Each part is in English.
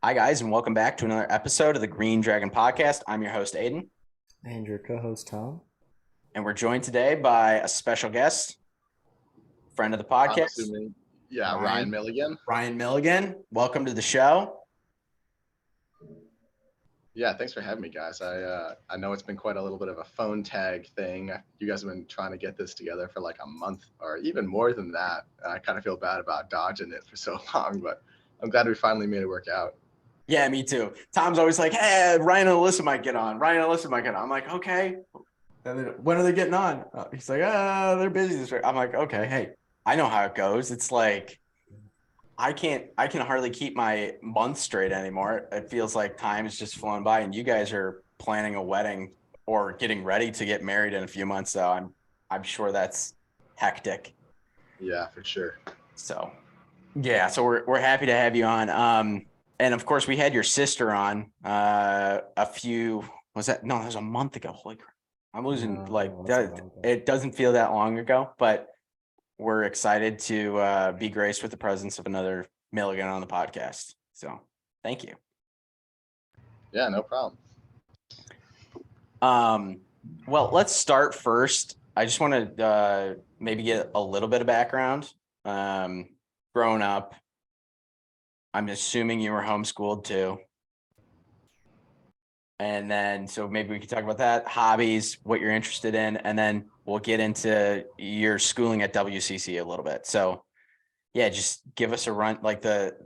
Hi, guys, and welcome back to another episode of the Green Dragon Podcast. I'm your host, Aiden, And your co-host Tom. and we're joined today by a special guest, friend of the I'm podcast, assuming, Ryan Milligan. Ryan Milligan. Welcome to the show. Yeah, thanks for having me, guys. I know it's been quite a little bit of a phone tag thing. You guys have been trying to get this together for like a month or even more than that. I kind of feel bad about dodging it for so long, but I'm glad we finally made it work out. Yeah, me too. Tom's always like, hey, Ryan and Alyssa might get on. I'm like, okay. And then, when are they getting on? He's like, they're busy this week. I'm like, okay, hey, I know how it goes. It's like, I can hardly keep my month straight anymore. It feels like time is just flown by, and you guys are planning a wedding or getting ready to get married in a few months. So I'm sure that's hectic. Yeah, for sure. So yeah, so we're happy to have you on. And of course we had your sister on that was a month ago. Holy crap. I'm losing it doesn't feel that long ago, but we're excited to be graced with the presence of another Milligan on the podcast. So thank you. Yeah, no problem. Well, let's start first. I just want to maybe get a little bit of background. Growing up, I'm assuming you were homeschooled too. And then, so maybe we could talk about that, hobbies, what you're interested in, and then we'll get into your schooling at WCC a little bit. So yeah, just give us a run, like the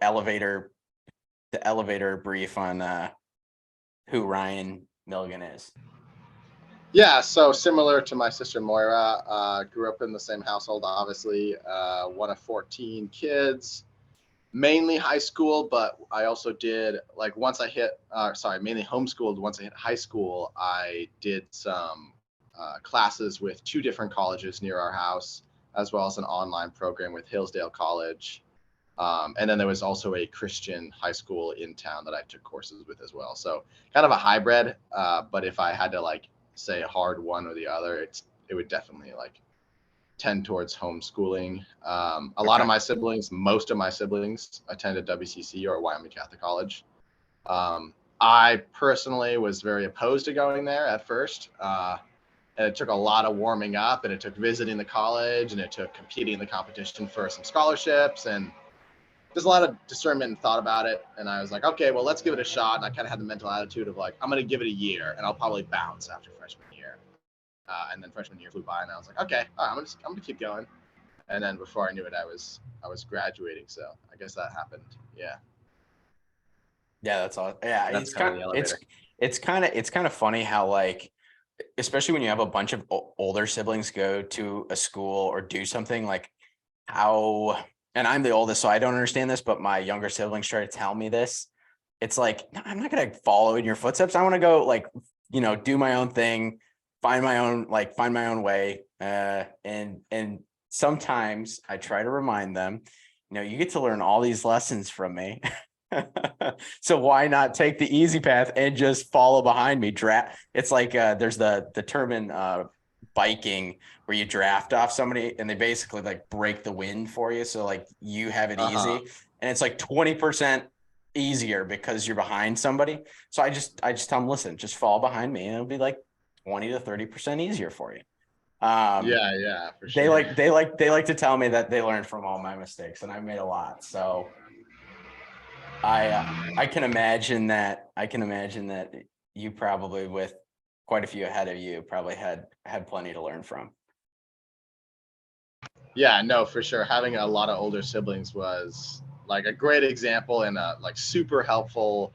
elevator brief on who Ryan Milligan is. Yeah, so similar to my sister Moira, grew up in the same household, obviously, one of 14 kids. Mainly high school, but I also did mainly homeschooled. Once I hit high school, I did some classes with two different colleges near our house, as well as an online program with Hillsdale College. And then there was also a Christian high school in town that I took courses with as well. So kind of a hybrid, but if I had to say a hard one or the other, it would definitely tend towards homeschooling. Lot of my siblings, most of my siblings attended WCC or Wyoming Catholic College. I personally was very opposed to going there at first. And it took a lot of warming up, and it took visiting the college, and it took competing in the competition for some scholarships, and there's a lot of discernment and thought about it. And I was like, okay, well, let's give it a shot. And I kind of had the mental attitude of I'm going to give it a year and I'll probably bounce after freshman year. And then freshman year flew by, and I was like, okay, all right, I'm gonna keep going. And then before I knew it, I was graduating. So I guess that happened. Yeah. Yeah, that's all. Yeah, That's it's kind of funny how especially when you have a bunch of older siblings go to a school or do something and I'm the oldest, so I don't understand this, but my younger siblings try to tell me this. It's like, no, I'm not gonna follow in your footsteps. I want to go do my own thing. Find my own way. And sometimes I try to remind them, you get to learn all these lessons from me. So why not take the easy path and just follow behind me? It's like there's the term in biking where you draft off somebody and they basically break the wind for you. So you have it easy, and it's 20% easier because you're behind somebody. So I just tell them, listen, just fall behind me and it'll be 20 to 30% easier for you. Yeah, for sure. They like to tell me that they learned from all my mistakes, and I've made a lot. So I can imagine that you probably, with quite a few ahead of you, probably had plenty to learn from. Yeah, no, for sure. Having a lot of older siblings was a great example and a super helpful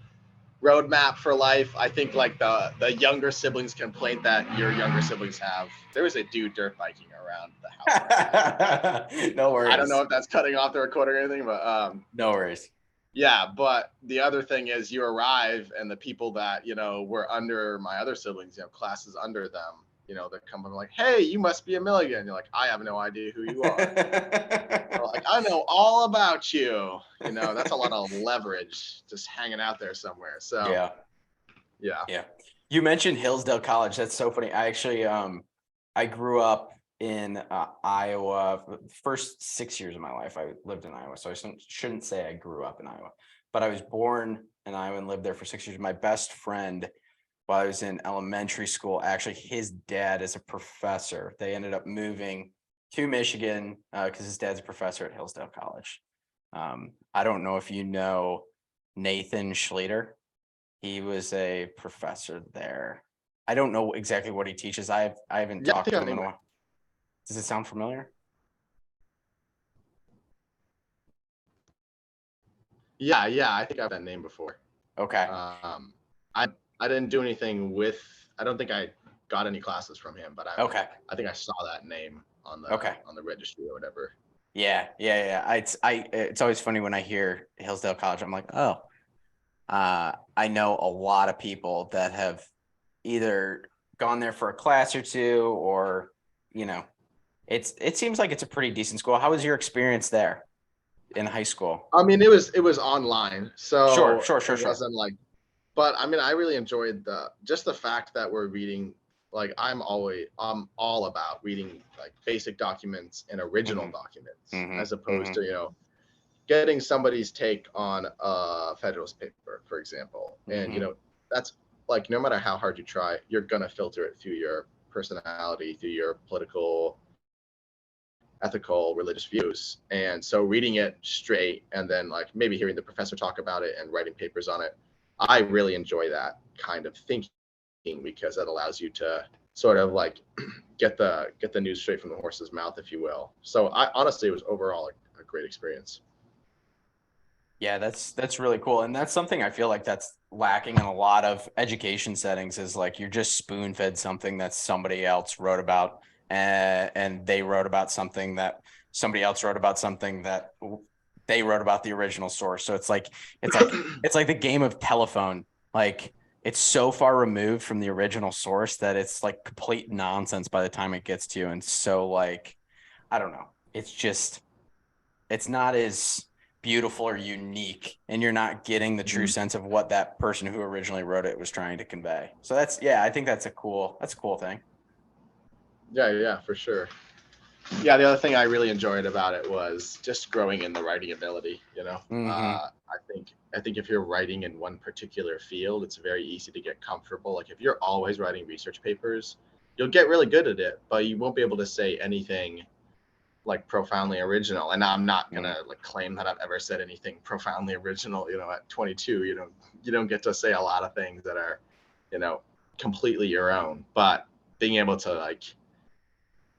roadmap for life. I think the younger siblings complaint that your younger siblings have. There was a dude dirt biking around the house. Right. No worries. I don't know if that's cutting off the recording or anything, but no worries. Yeah, but the other thing is you arrive and the people that were under my other siblings, classes under them, they come up hey, you must be a Milligan. You're like, I have no idea who you are. I know all about you. That's a lot of leverage just hanging out there somewhere. So yeah. You mentioned Hillsdale College. That's so funny. I actually I grew up in Iowa. The first 6 years of my life, I lived in Iowa. So I shouldn't say I grew up in Iowa, but I was born in Iowa and lived there for 6 years. My best friend, while I was in elementary school, actually, his dad is a professor. They ended up moving to Michigan because his dad's a professor at Hillsdale College. I don't know if you know Nathan Schlueter. He was a professor there. I don't know exactly what he teaches. I haven't Yeah, I talked think to I him in a know. while. Does it sound familiar? Yeah, I think I've had that name before. Okay. I I didn't do anything with. I don't think I got any classes from him, but Okay. I think I saw that name on Okay. the registry or whatever. Yeah. It's always funny when I hear Hillsdale College. I'm like, oh, I know a lot of people that have either gone there for a class or two, or it seems like it's a pretty decent school. How was your experience there in high school? I mean, it was online, Sure. so it wasn't like. But I mean, I really enjoyed the fact that we're reading. Like, I'm all about reading like basic documents and original Hmm. documents, Hmm. as opposed Hmm. to getting somebody's take on a Federalist paper, for example. And Hmm. that's like, no matter how hard you try, you're gonna filter it through your personality, through your political, ethical, religious views. And so reading it straight and then like maybe hearing the professor talk about it and writing papers on it, I really enjoy that kind of thinking because that allows you to sort of like get the news straight from the horse's mouth, if you will. So I honestly, it was overall a great experience. Yeah, that's really cool. And that's something I feel like that's lacking in a lot of education settings, is like you're just spoon fed something that somebody else wrote about, and they wrote about something that somebody else wrote about something that they wrote about the original source. So it's like the game of telephone. Like, it's so far removed from the original source that it's like complete nonsense by the time it gets to you. And so, like, I don't know. It's not as beautiful or unique, and you're not getting the true sense of what that person who originally wrote it was trying to convey. So I think that's a cool thing. Yeah, for sure. Yeah, the other thing I really enjoyed about it was just growing in the writing ability. Mm-hmm. I think if you're writing in one particular field, it's very easy to get comfortable. Like, if you're always writing research papers, you'll get really good at it, but you won't be able to say anything like profoundly original. And I'm not gonna like claim that I've ever said anything profoundly original. At 22, you don't get to say a lot of things that are, you know, completely your own. But being able to like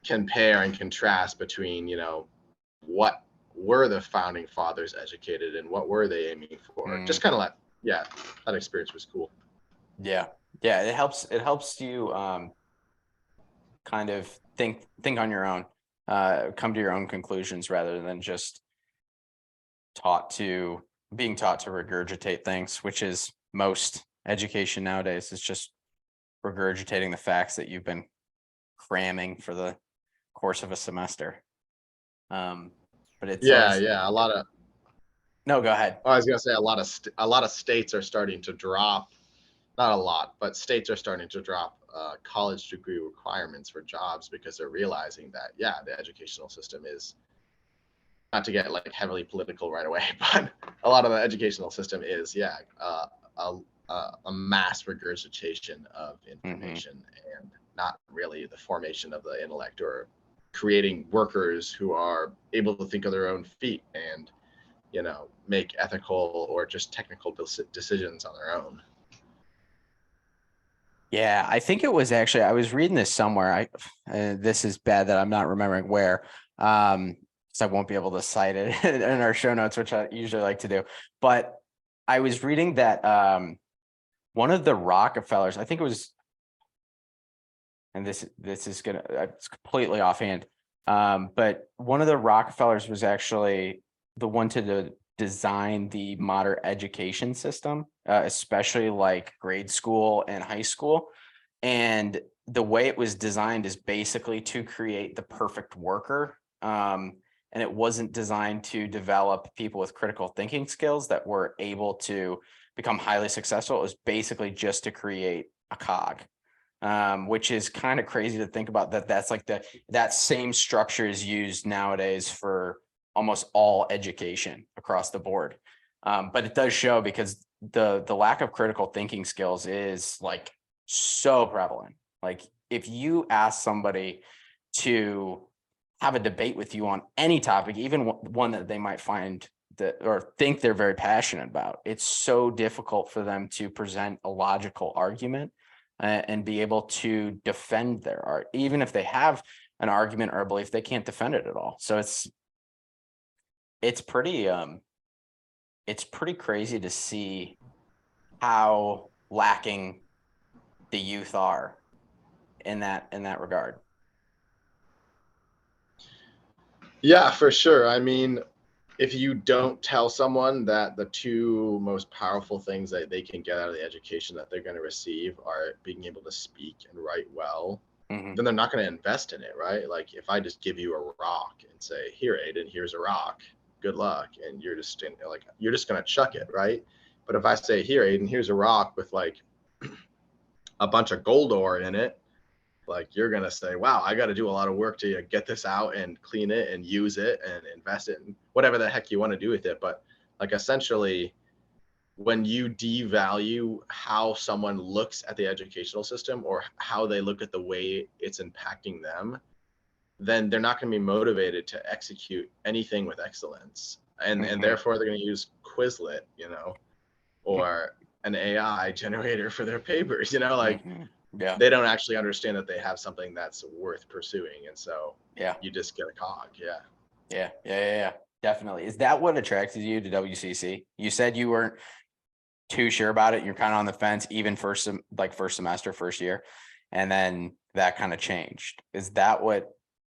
compare and contrast between, what were the founding fathers educated and what were they aiming for? Mm. Just kind of like, yeah, that experience was cool. Yeah. Yeah. It helps you kind of think on your own, come to your own conclusions rather than just being taught to regurgitate things, which is most education nowadays. Is just regurgitating the facts that you've been cramming for the course of a semester. But it's always Yeah, a lot of. no, go ahead. I was gonna say a lot of states are starting to drop, not a lot, but states are starting to drop college degree requirements for jobs because they're realizing that, yeah, the educational system is, not to get like heavily political right away, but a lot of the educational system is, yeah, a, a mass regurgitation of Hmm. information and not really the formation of the intellect or creating workers who are able to think of their own feet and make ethical or just technical decisions on their own. Yeah, I think it was actually, I was reading this somewhere. This is bad that I'm not remembering where, because I won't be able to cite it in our show notes, which I usually like to do. But I was reading that one of the Rockefellers, I think it was, and this is gonna, it's completely offhand, but one of the Rockefellers was actually the one to design the modern education system, especially like grade school and high school. And the way it was designed is basically to create the perfect worker. And it wasn't designed to develop people with critical thinking skills that were able to become highly successful. It was basically just to create a cog. which is kind of crazy to think about that. That's like that same structure is used nowadays for almost all education across the board. But it does show because the lack of critical thinking skills is like so prevalent. Like if you ask somebody to have a debate with you on any topic, even one that they might find that or think they're very passionate about, it's so difficult for them to present a logical argument and be able to defend their art. Even if they have an argument or a belief, they can't defend it at all. So it's pretty crazy to see how lacking the youth are in that regard. Yeah, for sure. I mean, if you don't tell someone that the two most powerful things that they can get out of the education that they're going to receive are being able to speak and write well, Mm-hmm. then they're not going to invest in it, right? Like if I just give you a rock and say, "Here, Aiden, here's a rock. Good luck," and you're just going to chuck it, right? But if I say, "Here, Aiden, here's a rock with like a bunch of gold ore in it," like you're gonna say, wow, I got to do a lot of work to get this out and clean it and use it and invest it in whatever the heck you want to do with it. But like essentially, when you devalue how someone looks at the educational system or how they look at the way it's impacting them, then they're not going to be motivated to execute anything with excellence. And therefore they're going to use Quizlet, or an AI generator for their papers, like Yeah. they don't actually understand that they have something that's worth pursuing. And so Yeah. you just get a cog. Yeah. Definitely. Is that what attracted you to WCC? You said you weren't too sure about it. You're kind of on the fence, even first semester, first year, and then that kind of changed. Is that what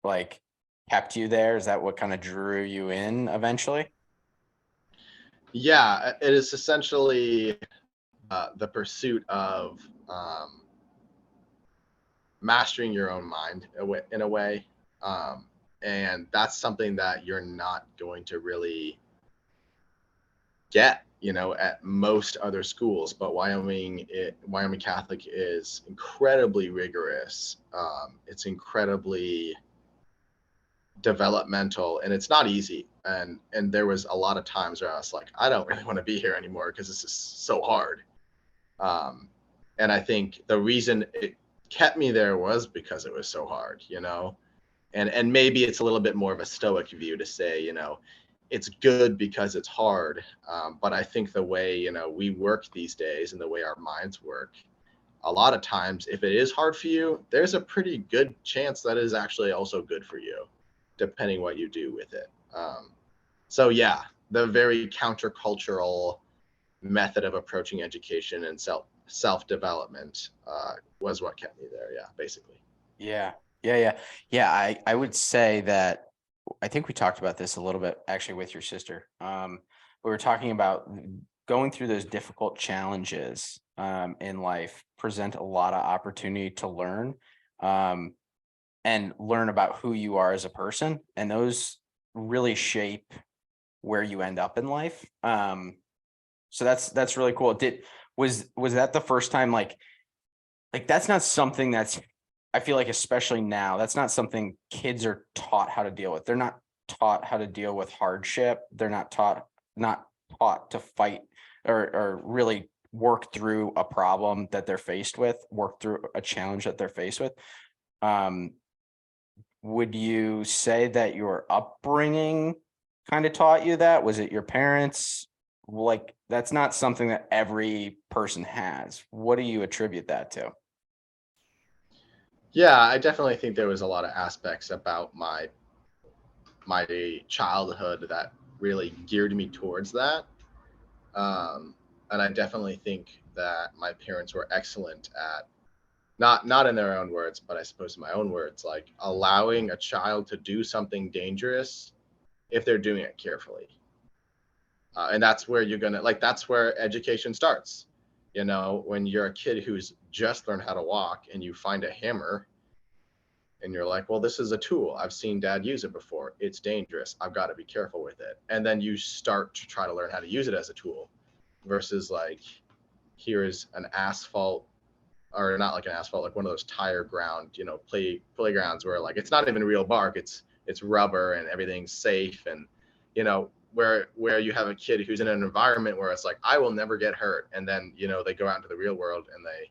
like kept you there? Is that what kind of drew you in eventually? Yeah, it is essentially the pursuit of mastering your own mind in a way. And that's something that you're not going to really get, at most other schools. But Wyoming Catholic is incredibly rigorous. It's incredibly developmental, and it's not easy. And there was a lot of times where I was like, I don't really want to be here anymore because this is so hard. And I think the reason it kept me there was because it was so hard, and maybe it's a little bit more of a stoic view to say, it's good because it's hard. But I think the way, we work these days and the way our minds work, a lot of times, if it is hard for you, there's a pretty good chance that is actually also good for you, depending what you do with it. So yeah, the very countercultural method of approaching education and self-development was what kept me there. Yeah, basically. Yeah. I would say that I think we talked about this a little bit actually with your sister. We were talking about going through those difficult challenges in life present a lot of opportunity to learn and learn about who you are as a person, and those really shape where you end up in life. So that's really cool. Was that the first time like that's not something that's, I feel like especially now, that's not something kids are taught how to deal with. They're not taught how to deal with hardship. They're not taught to fight or really work through a problem that they're faced with, work through a challenge that they're faced with. Would you say that your upbringing kind of taught you that? Was it your parents? Like, that's not something that every person has. What do you attribute that to? Yeah, I definitely think there was a lot of aspects about my childhood that really geared me towards that. And I definitely think that my parents were excellent at, not in their own words, but I suppose in my own words, like allowing a child to do something dangerous if they're doing it carefully. And that's where that's where education starts. When you're a kid who's just learned how to walk and you find a hammer and you're like, well, this is a tool. I've seen dad use it before. It's dangerous. I've got to be careful with it. And then you start to try to learn how to use it as a tool versus like, here is an asphalt or not like an asphalt, like one of those tire ground, playgrounds where like it's not even real bark, it's rubber and everything's safe. And where you have a kid who's in an environment where it's like, I will never get hurt, and then they go out into the real world and they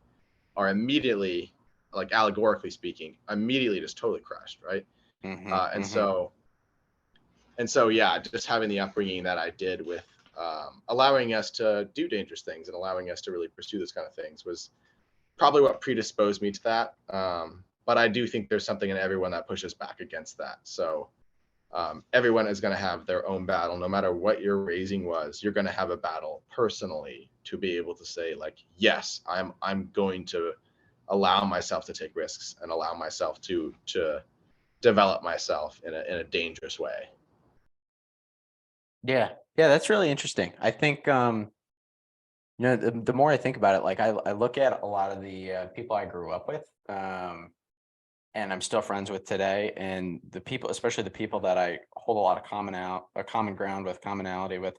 are immediately, like allegorically speaking, immediately just totally crushed, right? And so yeah, just having the upbringing that I did with allowing us to do dangerous things and allowing us to really pursue this kind of things was probably what predisposed me to that. But I do think there's something in everyone that pushes back against that. So everyone is going to have their own battle. No matter what your raising was, you're going to have a battle personally to be able to say, like, yes, I'm going to allow myself to take risks and allow myself to develop myself in a dangerous way. Yeah, that's really interesting. I think the more I think about it, like I look at a lot of the people I grew up with, and I'm still friends with today, and the people, especially the people that I hold a lot of commonality with.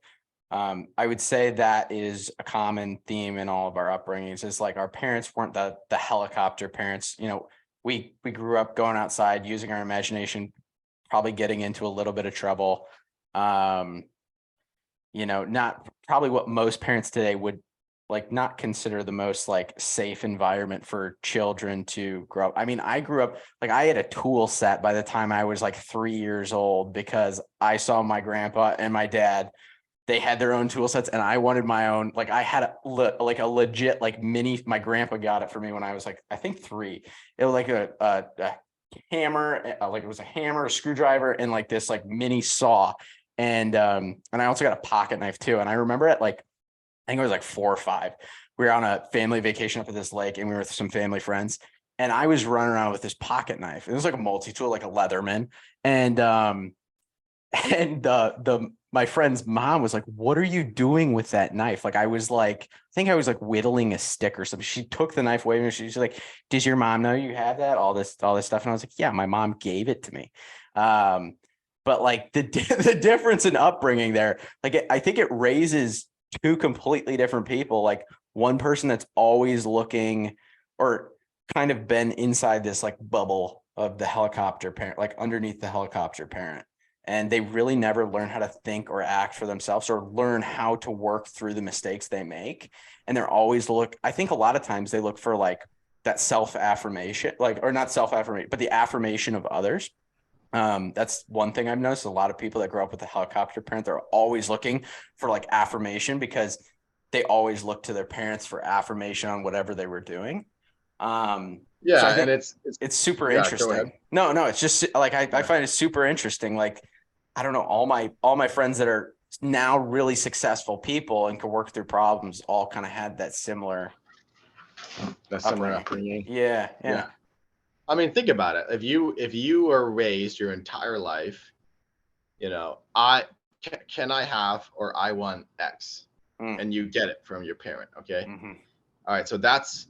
I would say that is a common theme in all of our upbringings. Is like our parents weren't the helicopter parents. We grew up going outside, using our imagination, probably getting into a little bit of trouble. Not probably what most parents today would like not consider the most like safe environment for children to grow up. I mean, I grew up like I had a tool set by the time I was like 3 years old because I saw my grandpa and my dad. They had their own tool sets and I wanted my own. Like I had a legit like mini. My grandpa got it for me when I was like I think 3. It was like a hammer, like it was a hammer, a screwdriver, and like this like mini saw. And I also got a pocket knife too. And I remember it like I think it was like 4 or 5. We were on a family vacation up at this lake and we were with some family friends. And I was running around with this pocket knife. It was like a multi-tool, like a Leatherman. And my friend's mom was like, "What are you doing with that knife?" Like I think I was like whittling a stick or something. She took the knife away and she's like, "Does your mom know you have that? All this stuff." And I was like, "Yeah, my mom gave it to me." But like the difference in upbringing there, like I think it raises 2 completely different people. Like one person that's always looking or kind of been inside this like bubble of the helicopter parent, like underneath the helicopter parent. And they really never learn how to think or act for themselves or learn how to work through the mistakes they make. And they're always I think a lot of times they look for like that self-affirmation, like, or not self-affirmation, but the affirmation of others. That's one thing I've noticed. A lot of people that grow up with a helicopter parent, they're always looking for like affirmation because they always look to their parents for affirmation on whatever they were doing. Yeah, So I think and it's super yeah, go ahead. interesting. No, it's just like I find it super interesting. Like I don't know, all my friends that are now really successful people and can work through problems all kind of had that similar upbringing. Yeah. I mean, think about it. If you are raised your entire life, I can I have, or I want X, and you get it from your parent. Okay. Mm-hmm. All right. So that's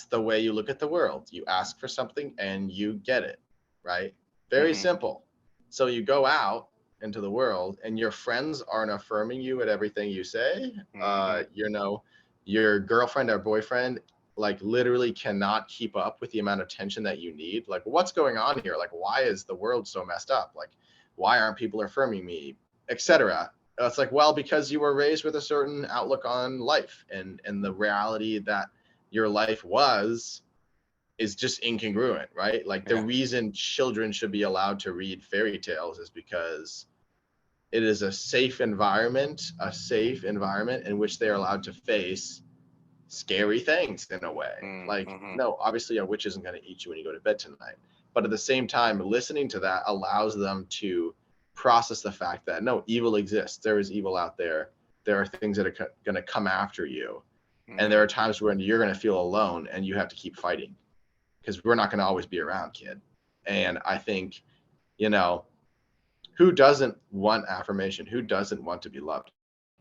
the way you look at the world. You ask for something and you get it, right? Very simple. So you go out into the world and your friends aren't affirming you at everything you say. Your girlfriend or boyfriend like literally cannot keep up with the amount of attention that you need. Like, what's going on here? Like, why is the world so messed up? Like, why aren't people affirming me, etc. It's like, well, because you were raised with a certain outlook on life, and the reality that your life is just incongruent, right? Like the reason children should be allowed to read fairy tales is because it is a safe environment in which they're allowed to face scary things in a way. Like, no, obviously a witch isn't going to eat you when you go to bed tonight. But at the same time, listening to that allows them to process the fact that no, evil exists. There is evil out there. There are things that are going to come after you. And there are times when you're going to feel alone and you have to keep fighting because we're not going to always be around, kid. And I think, who doesn't want affirmation? Who doesn't want to be loved?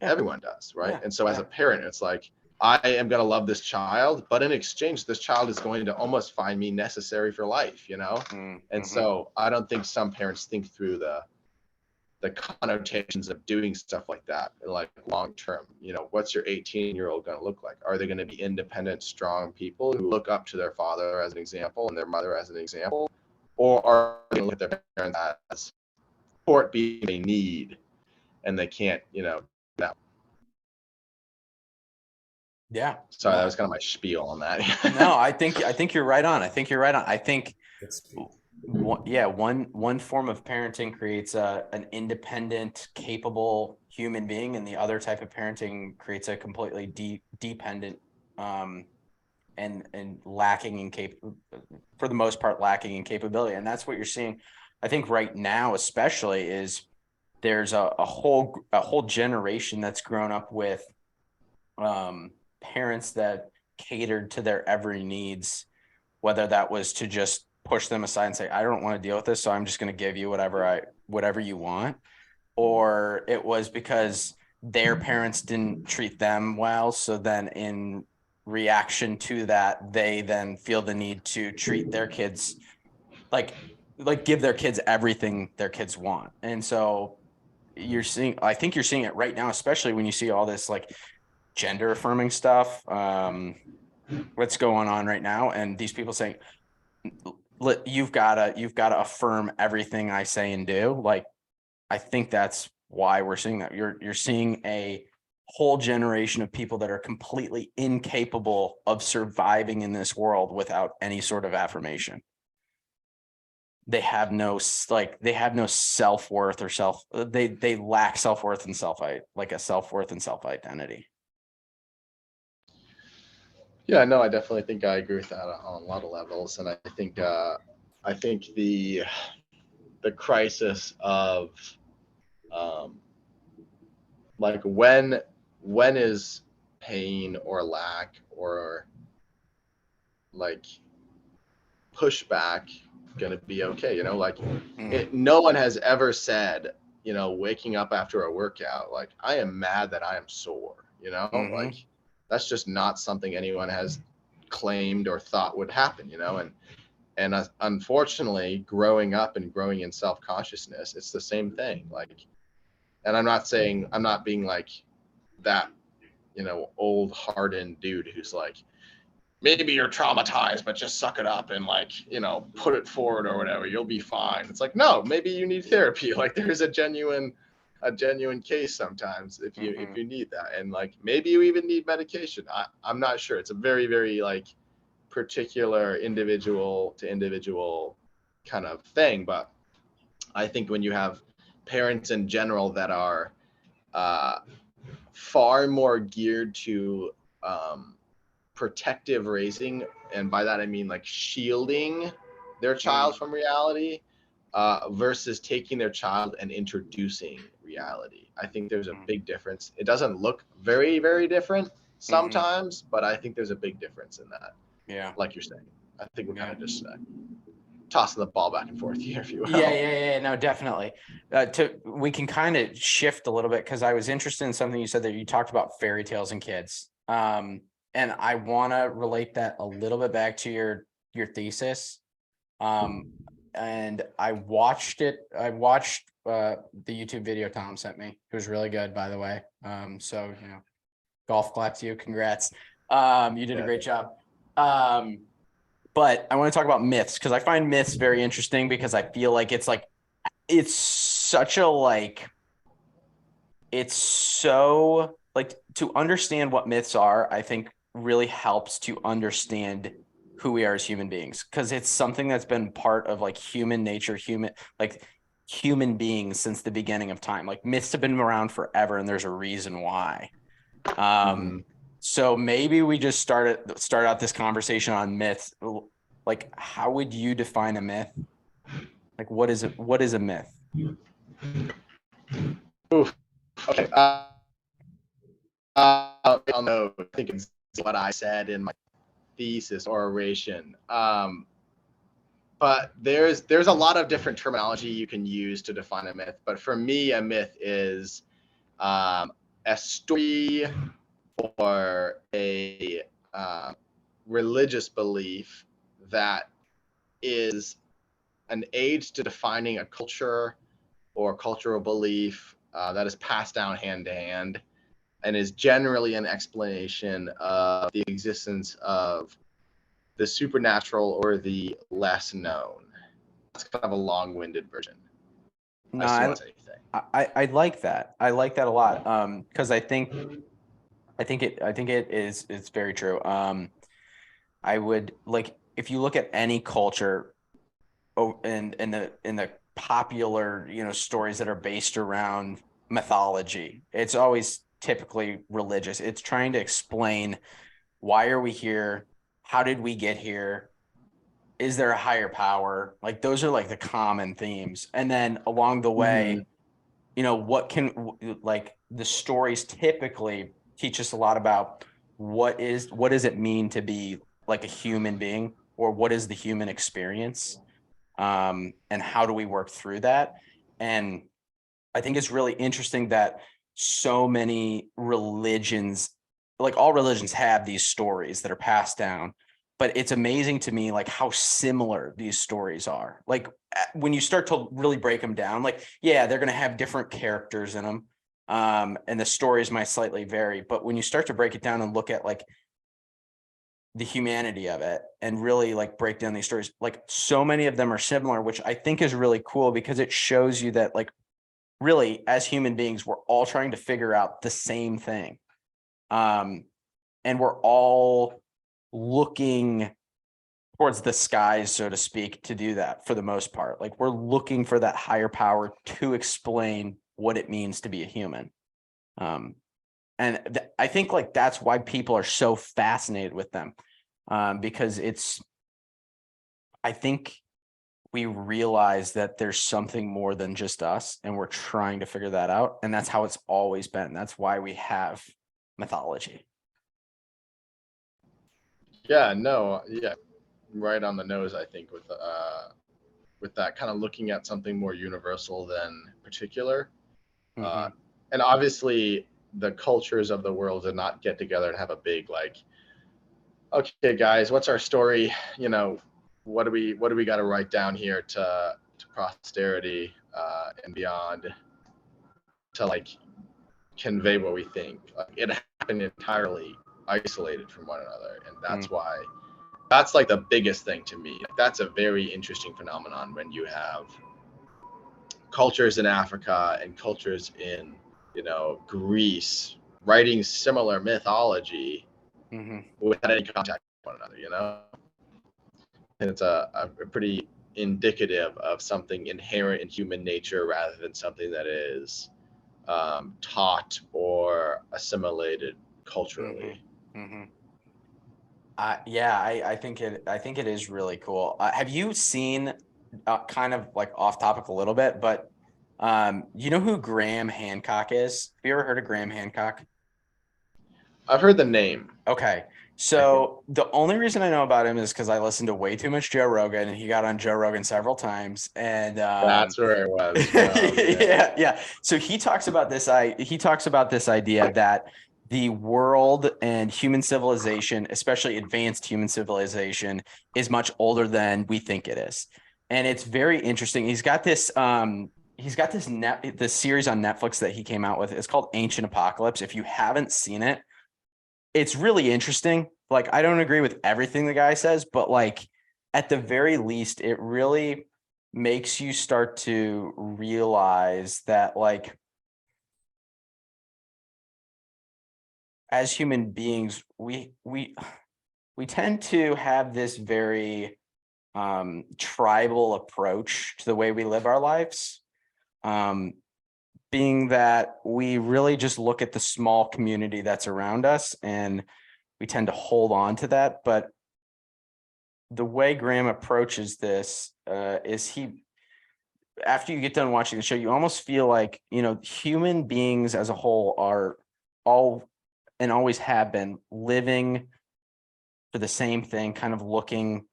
Everyone does, right? And so as a parent, it's like, I am going to love this child, but in exchange, this child is going to almost find me necessary for life, And so I don't think some parents think through the connotations of doing stuff like that, like long term. You know, what's your 18-year-old going to look like? Are they going to be independent, strong people who look up to their father as an example and their mother as an example, or are they going to look at their parents as support being they need and they can't, you know, no. Yeah. Sorry, that was kind of my spiel on that. No, I think you're right on. I think you're right on. I think one form of parenting creates an independent, capable human being, and the other type of parenting creates a completely dependent and lacking in for the most part lacking in capability. And that's what you're seeing, I think, right now, especially, is there's a whole generation that's grown up with parents that catered to their every needs, whether that was to just push them aside and say, I don't want to deal with this, so I'm just going to give you whatever you want, or it was because their parents didn't treat them well, so then in reaction to that, they then feel the need to treat their kids like give their kids everything their kids want. And so I think you're seeing it right now, especially when you see all this like gender affirming stuff, what's going on right now, and these people saying, you've got to affirm everything I say and do. Like, I think that's why we're seeing that. You're seeing a whole generation of people that are completely incapable of surviving in this world without any sort of affirmation. They have no self-worth or they lack self-worth and self-worth and self-identity. Yeah, no, I definitely think I agree with that on a lot of levels, and I think the crisis of like when is pain or lack or like pushback gonna be okay? You know, like no one has ever said, you know, waking up after a workout, like, I am mad that I am sore. You know, like that's just not something anyone has claimed or thought would happen. You know, and unfortunately, growing up and growing in self-consciousness, it's the same thing. Like, and I'm not being like that, you know, old hardened dude who's like, maybe you're traumatized, but just suck it up and, like, you know, put it forward or whatever, you'll be fine. It's like, no, maybe you need therapy. Like, there's a genuine case sometimes if you need that, and like maybe you even need medication. I'm not sure. It's a very, very like particular individual to individual kind of thing, but I think when you have parents in general that are far more geared to protective raising, and by that I mean like shielding their child from reality, versus taking their child and introducing reality. I think there's a big difference. It doesn't look very, very different sometimes, but I think there's a big difference in that. Yeah. Like you're saying, I think we're kind of just tossing the ball back and forth here, if you will. Yeah. No, definitely. We can kind of shift a little bit, because I was interested in something you said, that you talked about fairy tales and kids. And I want to relate that a little bit back to your thesis. And I watched the YouTube video Tom sent me. It was really good, by the way. So, you know, golf clap to you. Congrats. You did a great job. But I want to talk about myths, because I find myths very interesting, because I feel like it's so like, to understand what myths are, I think really helps to understand who we are as human beings, because it's something that's been part of like human nature, human beings since the beginning of time. Like, myths have been around forever, and there's a reason why. So maybe we just start out this conversation on myths. Like, how would you define a myth? Like, what is a myth? Oof. Okay. I think it's what I said in my thesis or oration. But there's a lot of different terminology you can use to define a myth. But for me, a myth is a story or a religious belief that is an aid to defining a culture, or cultural belief that is passed down hand to hand and is generally an explanation of the existence of the supernatural or the less known. That's kind of a long-winded version. No, I assume that's anything. I like that. I like that a lot. Because I think it's very true. I would like if you look at any culture, in the popular, stories that are based around mythology, it's always typically religious. It's trying to explain, why are we here? How did we get here? Is there a higher power? Like, those are like the common themes. And then along the way, like, the stories typically teach us a lot about what does it mean to be like a human being, or what is the human experience, and how do we work through that. And I think it's really interesting that so many religions, like all religions, have these stories that are passed down. But it's amazing to me, like, how similar these stories are. Like, when you start to really break them down, like, yeah, they're going to have different characters in them. And the stories might slightly vary. But when you start to break it down and look at like the humanity of it and really like break down these stories, like, so many of them are similar, which I think is really cool, because it shows you that, like, really, as human beings, we're all trying to figure out the same thing. And we're all looking towards the skies, so to speak, to do that for the most part. Like, we're looking for that higher power to explain what it means to be a human. And I think, like, that's why people are so fascinated with them, because I think we realize that there's something more than just us, and we're trying to figure that out. And that's how it's always been. That's why we have mythology. Yeah, no, yeah, right on the nose, I think, with that kind of looking at something more universal than particular. Mm-hmm. And obviously, the cultures of the world did not get together and have a big, like, okay, guys, what's our story? What do we got to write down here to posterity and beyond to, like, convey what we think? Like, it happened entirely isolated from one another, and that's like the biggest thing to me. That's a very interesting phenomenon when you have cultures in Africa and cultures in, Greece writing similar mythology Mm-hmm. without any contact with one another. And it's a pretty indicative of something inherent in human nature rather than something that is taught or assimilated culturally. Mm-hmm. Mm-hmm. Yeah, I think it is really cool. Have you seen, kind of like off topic a little bit, but you know who Graham Hancock is? Have you ever heard of Graham Hancock? I've heard the name. Okay. I think So the only reason I know about him is because I listened to way too much Joe Rogan, and he got on Joe Rogan several times. And that's where it was from. yeah, yeah. So he talks about this idea that the world and human civilization, especially advanced human civilization, is much older than we think it is. And it's very interesting. This series on Netflix that he came out with. It's called Ancient Apocalypse. If you haven't seen it, it's really interesting. Like, I don't agree with everything the guy says, but like, at the very least, it really makes you start to realize that, like, as human beings, we tend to have this very tribal approach to the way we live our lives. Being that we really just look at the small community that's around us, and we tend to hold on to that. But the way Graham approaches this is after you get done watching the show, you almost feel like, human beings as a whole are all and always have been living for the same thing, kind of looking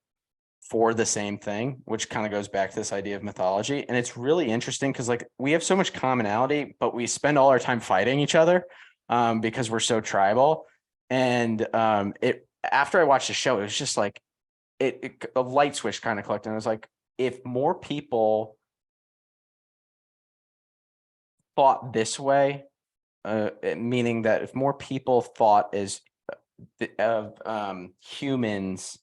for the same thing, which kind of goes back to this idea of mythology. And it's really interesting because, like, we have so much commonality, but we spend all our time fighting each other, because we're so tribal. And after I watched the show, it was just like a light switch kind of clicked, and I was like, if more people thought this way, meaning that if more people thought as of humans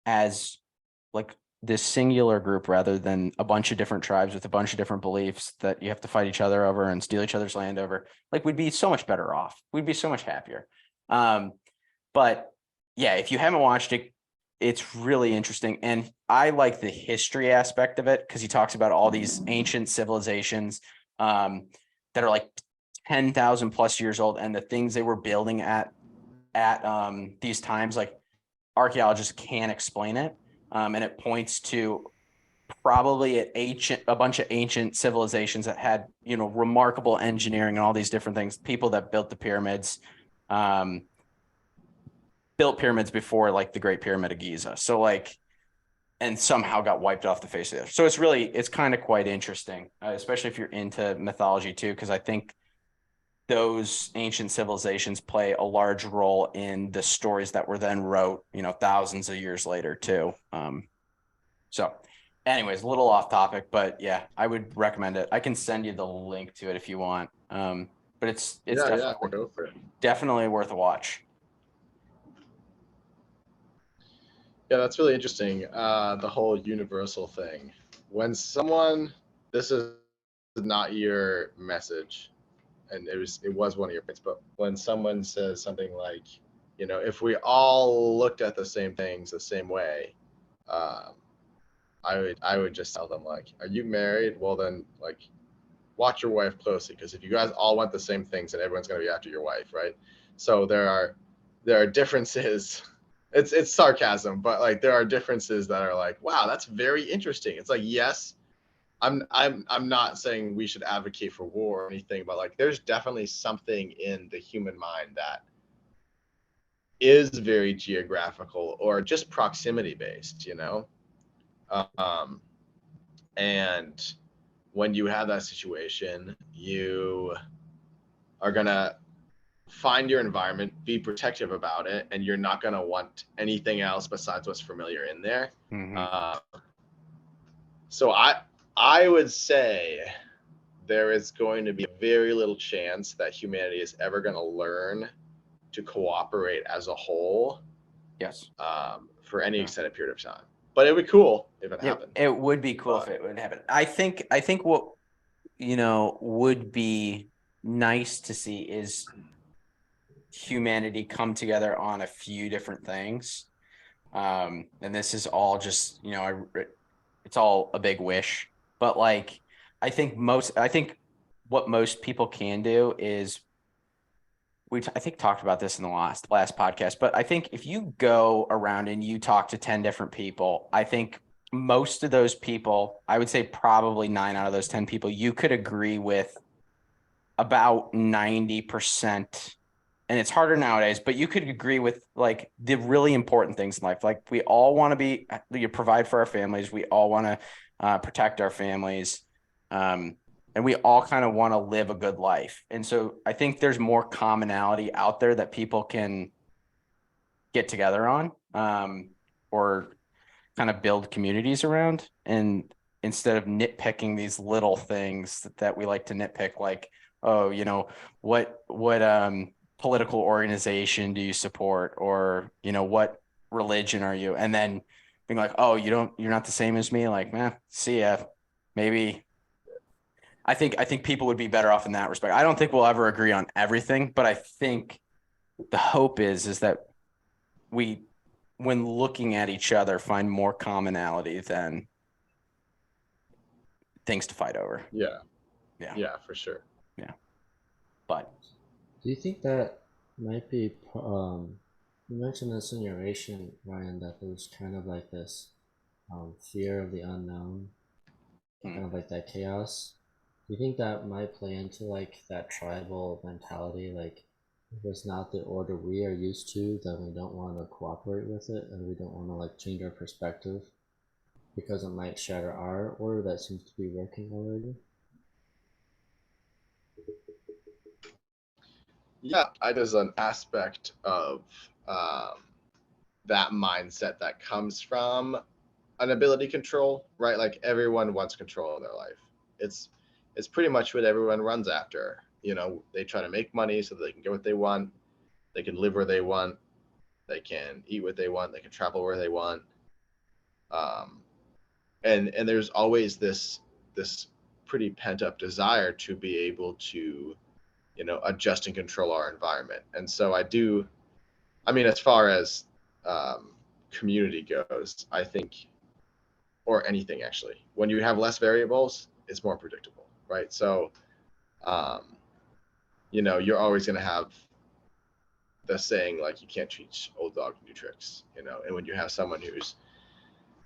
as like this singular group rather than a bunch of different tribes with a bunch of different beliefs that you have to fight each other over and steal each other's land over, like we'd be so much better off. We'd be so much happier. But yeah, if you haven't watched it, it's really interesting. And I like the history aspect of it because he talks about all these ancient civilizations that are like 10,000 plus years old and the things they were building at these times, like archaeologists can't explain it. And it points to probably a bunch of ancient civilizations that had, remarkable engineering and all these different things. People that built the pyramids, built pyramids before like the Great Pyramid of Giza. So like, and somehow got wiped off the face of the earth. So it's kind of quite interesting, especially if you're into mythology too, because I think those ancient civilizations play a large role in the stories that were then wrote, thousands of years later too. So anyways, a little off topic, but yeah, I would recommend it. I can send you the link to it if you want. But it's Go for it. definitely worth a watch. Yeah, that's really interesting. The whole universal thing. When someone, this is not your message, and it was one of your points, but when someone says something like, if we all looked at the same things the same way, I would just tell them like, are you married? Well then, like, watch your wife closely, because if you guys all want the same things, then everyone's going to be after your wife, right? So there are differences. It's sarcasm, but like there are differences that are like, wow, that's very interesting. It's like, yes, I'm not saying we should advocate for war or anything, but like there's definitely something in the human mind that is very geographical or just proximity based, and when you have that situation, you are gonna find your environment, be protective about it, and you're not gonna want anything else besides what's familiar in there. Mm-hmm. So I would say there is going to be very little chance that humanity is ever going to learn to cooperate as a whole. Yes. For any extended period of time. But it would be cool if it happened. It would be cool if it would happen. I think what would be nice to see is humanity come together on a few different things. And this is all just, it's all a big wish, but like, I think what most people can do is I think talked about this in the last podcast, but I think if you go around and you talk to 10 different people, I think most of those people, I would say probably 9 out of those 10 people, you could agree with about 90%. And it's harder nowadays, but you could agree with like the really important things in life. Like we all want to provide for our families. We all want to protect our families. And we all kind of want to live a good life. And so I think there's more commonality out there that people can get together on, or kind of build communities around. And instead of nitpicking these little things that we like to nitpick, like, oh, what political organization do you support? Or, what religion are you? And then being like, oh, you're not the same as me. Like, man, see ya. Maybe. I think people would be better off in that respect. I don't think we'll ever agree on everything, but I think the hope is that we, when looking at each other, find more commonality than things to fight over. Yeah, for sure. Yeah, but do you think that might be? You mentioned this in your narration, Ryan, that there's kind of like this fear of the unknown, kind of like that chaos. Do you think that might play into like that tribal mentality? Like, if it's not the order we are used to, then we don't want to cooperate with it, and we don't want to like change our perspective because it might shatter our order that seems to be working already. Yeah, there's an aspect of that mindset that comes from an ability control, right? Like everyone wants control of their life. is pretty much what everyone runs after. You know, they try to make money so that they can get what they want, they can live where they want, they can eat what they want, they can travel where they want. Um, and there's always this pretty pent up desire to be able to, you know, adjust and control our environment. And so I mean, as far as community goes, I think, or anything actually, when you have less variables, it's more predictable, right? So, um, you know, you're always going to have the saying, like, you can't teach old dog new tricks, you know. And when you have someone who's,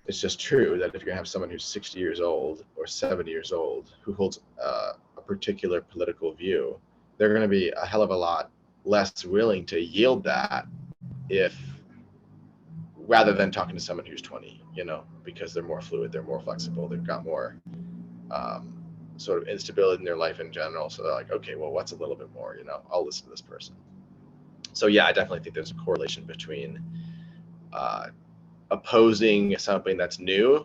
it's just true that if you're gonna have someone who's 60 years old or 70 years old who holds a particular political view, they're going to be a hell of a lot less willing to yield that, if rather than talking to someone who's 20, you know, because they're more fluid, they're more flexible, they've got more um, sort of instability in their life in general. So they're like, okay, well, what's a little bit more, you know, I'll listen to this person. So yeah, I definitely think there's a correlation between uh, opposing something that's new,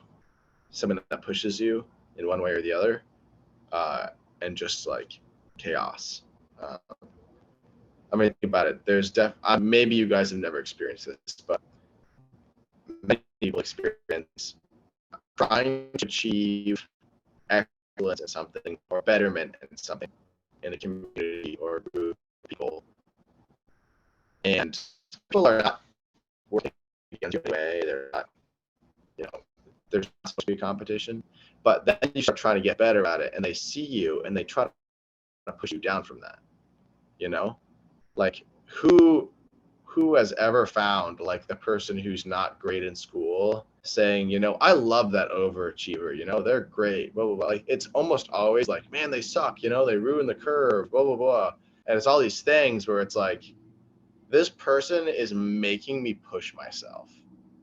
something that pushes you in one way or the other, uh, and just like chaos. Uh, I mean, think about it. There's maybe you guys have never experienced this, but many people experience trying to achieve excellence in something or betterment in something in a community or a group of people, and people are not working against you anyway. They're not, you know, there's not supposed to be a competition, but then you start trying to get better at it, and they see you and they try to push you down from that. You know, like who has ever found like the person who's not great in school saying, you know, I love that overachiever, you know, they're great, blah blah blah. Like, it's almost always like, man, they suck, you know, they ruin the curve, blah blah blah. And it's all these things where it's like, this person is making me push myself,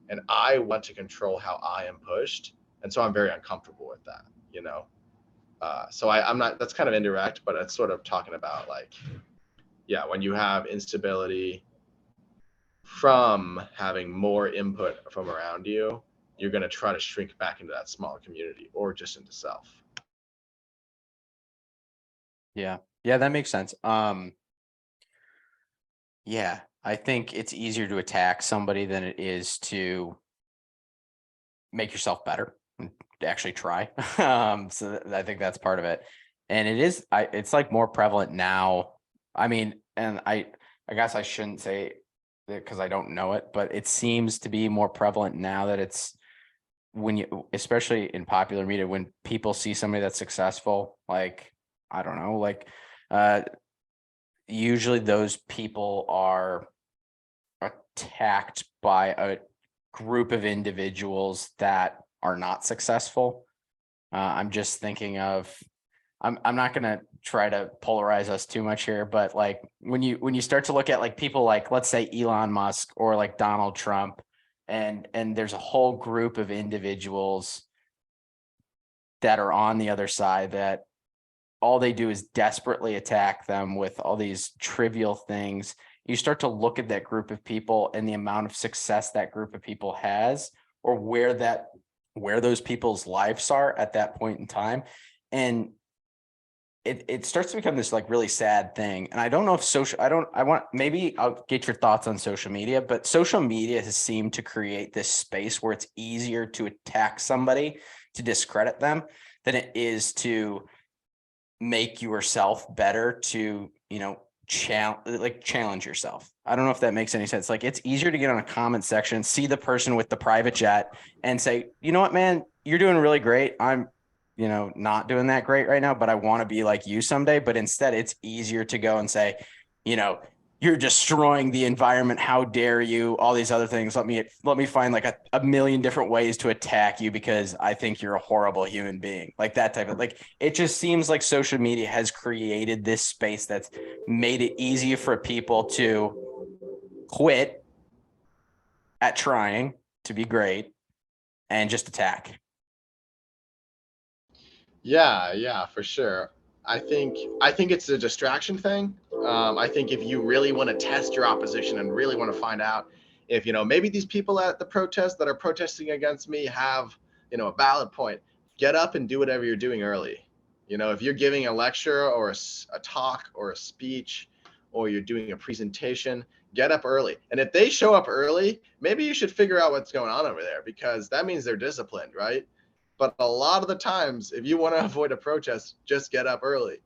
and I want to control how I am pushed, and so I'm very uncomfortable with that, you know. So I'm not. That's kind of indirect, but it's sort of talking about like, yeah, when you have instability from having more input from around you, you're going to try to shrink back into that smaller community or just into self. Yeah. Yeah, that makes sense. Yeah, I think it's easier to attack somebody than it is to make yourself better and to actually try. I think that's part of it. And it's like more prevalent now. I mean, and I guess I shouldn't say that because I don't know it, but it seems to be more prevalent now that it's when you, especially in popular media, when people see somebody that's successful, like, I don't know, like, uh, usually those people are attacked by a group of individuals that are not successful. I'm just thinking of, I'm not gonna try to polarize us too much here, but like when you start to look at like people like, let's say Elon Musk or like Donald Trump, and there's a whole group of individuals that are on the other side that all they do is desperately attack them with all these trivial things. You start to look at that group of people and the amount of success that group of people has, or where those people's lives are at that point in time. And it starts to become this like really sad thing. And I don't know if maybe I'll get your thoughts on social media, but social media has seemed to create this space where it's easier to attack somebody, to discredit them, than it is to make yourself better, to, you know, challenge yourself. I don't know if that makes any sense. Like, it's easier to get on a comment section, see the person with the private jet and say, you know what, man, you're doing really great. I'm, you know, not doing that great right now, but I want to be like you someday. But instead it's easier to go and say, you know, you're destroying the environment. How dare you? All these other things. Let me find like a million different ways to attack you because I think you're a horrible human being. Like that type of, like, it just seems like social media has created this space that's made it easier for people to quit at trying to be great and just attack. Yeah, for sure. I think it's a distraction thing. I think if you really want to test your opposition and really want to find out if, you know, maybe these people at the protest that are protesting against me have, you know, a valid point, get up and do whatever you're doing early. You know, if you're giving a lecture or a talk or a speech, or you're doing a presentation, get up early. And if they show up early, maybe you should figure out what's going on over there, because that means they're disciplined, right? But a lot of the times, if you want to avoid a protest, just get up early.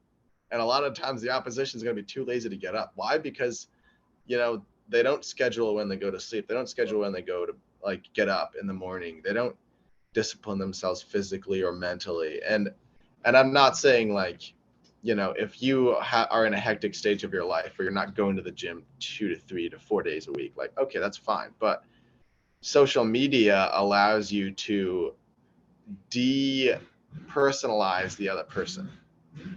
And a lot of times the opposition is going to be too lazy to get up. Why? Because, you know, they don't schedule when they go to sleep. They don't schedule when they go to like get up in the morning. They don't discipline themselves physically or mentally. And I'm not saying like, you know, if you are in a hectic stage of your life where you're not going to the gym 2 to 3 to 4 days a week, like, okay, that's fine. But social media allows you to depersonalize the other person.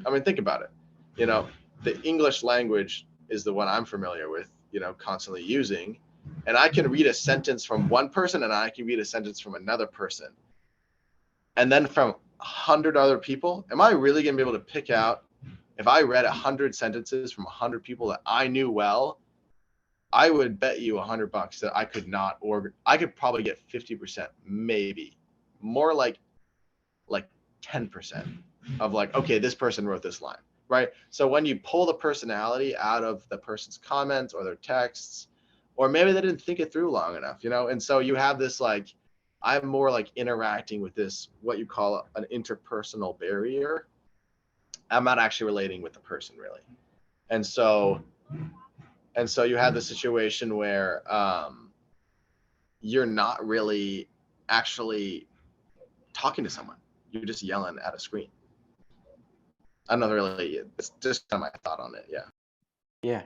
I mean, think about it. You know, the English language is the one I'm familiar with, you know, constantly using. And I can read a sentence from one person and I can read a sentence from another person. And then from 100 other people, am I really going to be able to pick out, if I read 100 sentences from 100 people that I knew well, I would bet you $100 that I could not, or I could probably get 50%, maybe more like 10% of like, okay, this person wrote this line, right? So when you pull the personality out of the person's comments or their texts, or maybe they didn't think it through long enough, you know? And so you have this like, I'm more like interacting with this, what you call an interpersonal barrier. I'm not actually relating with the person really. And so you have the situation where you're not really actually talking to someone. You're just yelling at a screen. I don't know, really, it's just kind of my thought on it. Yeah.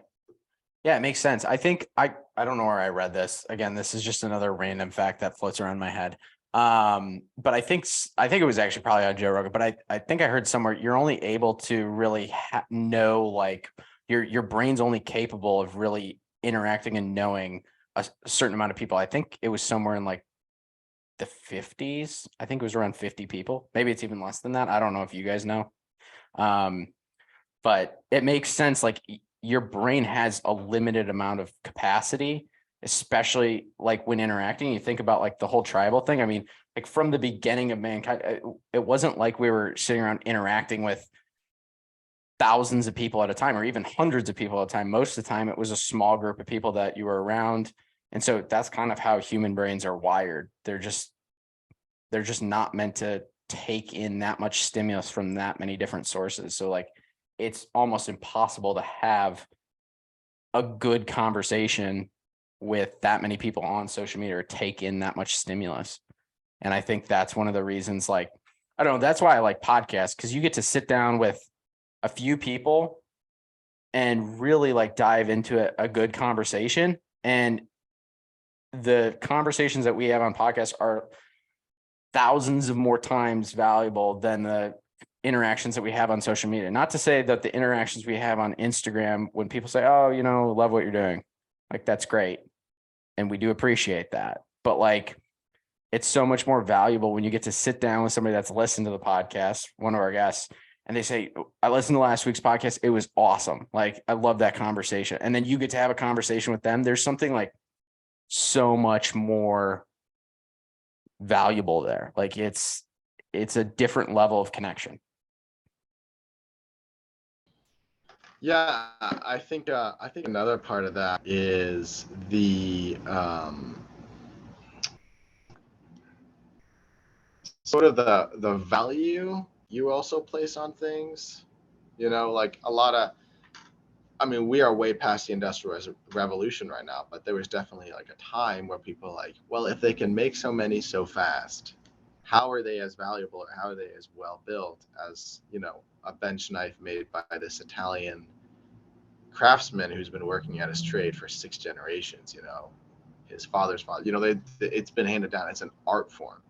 Yeah, it makes sense. I think I don't know where I read this. Again, this is just another random fact that floats around my head. But I think it was actually probably on Joe Rogan, but I think I heard somewhere you're only able to really know, like your brain's only capable of really interacting and knowing a certain amount of people. I think it was somewhere in like the 50s. I think it was around 50 people. Maybe it's even less than that. I don't know if you guys know. But it makes sense. Like your brain has a limited amount of capacity, especially like when interacting. You think about like the whole tribal thing. I mean, like from the beginning of mankind, it wasn't like we were sitting around interacting with thousands of people at a time or even hundreds of people at a time. Most of the time, it was a small group of people that you were around. And so that's kind of how human brains are wired. They're just not meant to take in that much stimulus from that many different sources. So like it's almost impossible to have a good conversation with that many people on social media or take in that much stimulus. And I think that's one of the reasons, like, I don't know, that's why I like podcasts, because you get to sit down with a few people and really like dive into a good conversation. And the conversations that we have on podcasts are thousands of more times valuable than the interactions that we have on social media. Not to say that the interactions we have on Instagram, when people say, oh, you know, love what you're doing, like that's great. And we do appreciate that. But like, it's so much more valuable when you get to sit down with somebody that's listened to the podcast, one of our guests, and they say, I listened to last week's podcast. It was awesome. Like, I love that conversation. And then you get to have a conversation with them. There's something like so much more valuable there. Like it's a different level of connection. Yeah, I think another part of that is the sort of the value you also place on things. You know, like I mean, we are way past the industrial revolution right now, but there was definitely like a time where people like, well, if they can make so many so fast, how are they as valuable or how are they as well built as, you know, a bench knife made by this Italian craftsman who's been working at his trade for 6 generations, you know, his father's father, you know, it's been handed down. It's an art form.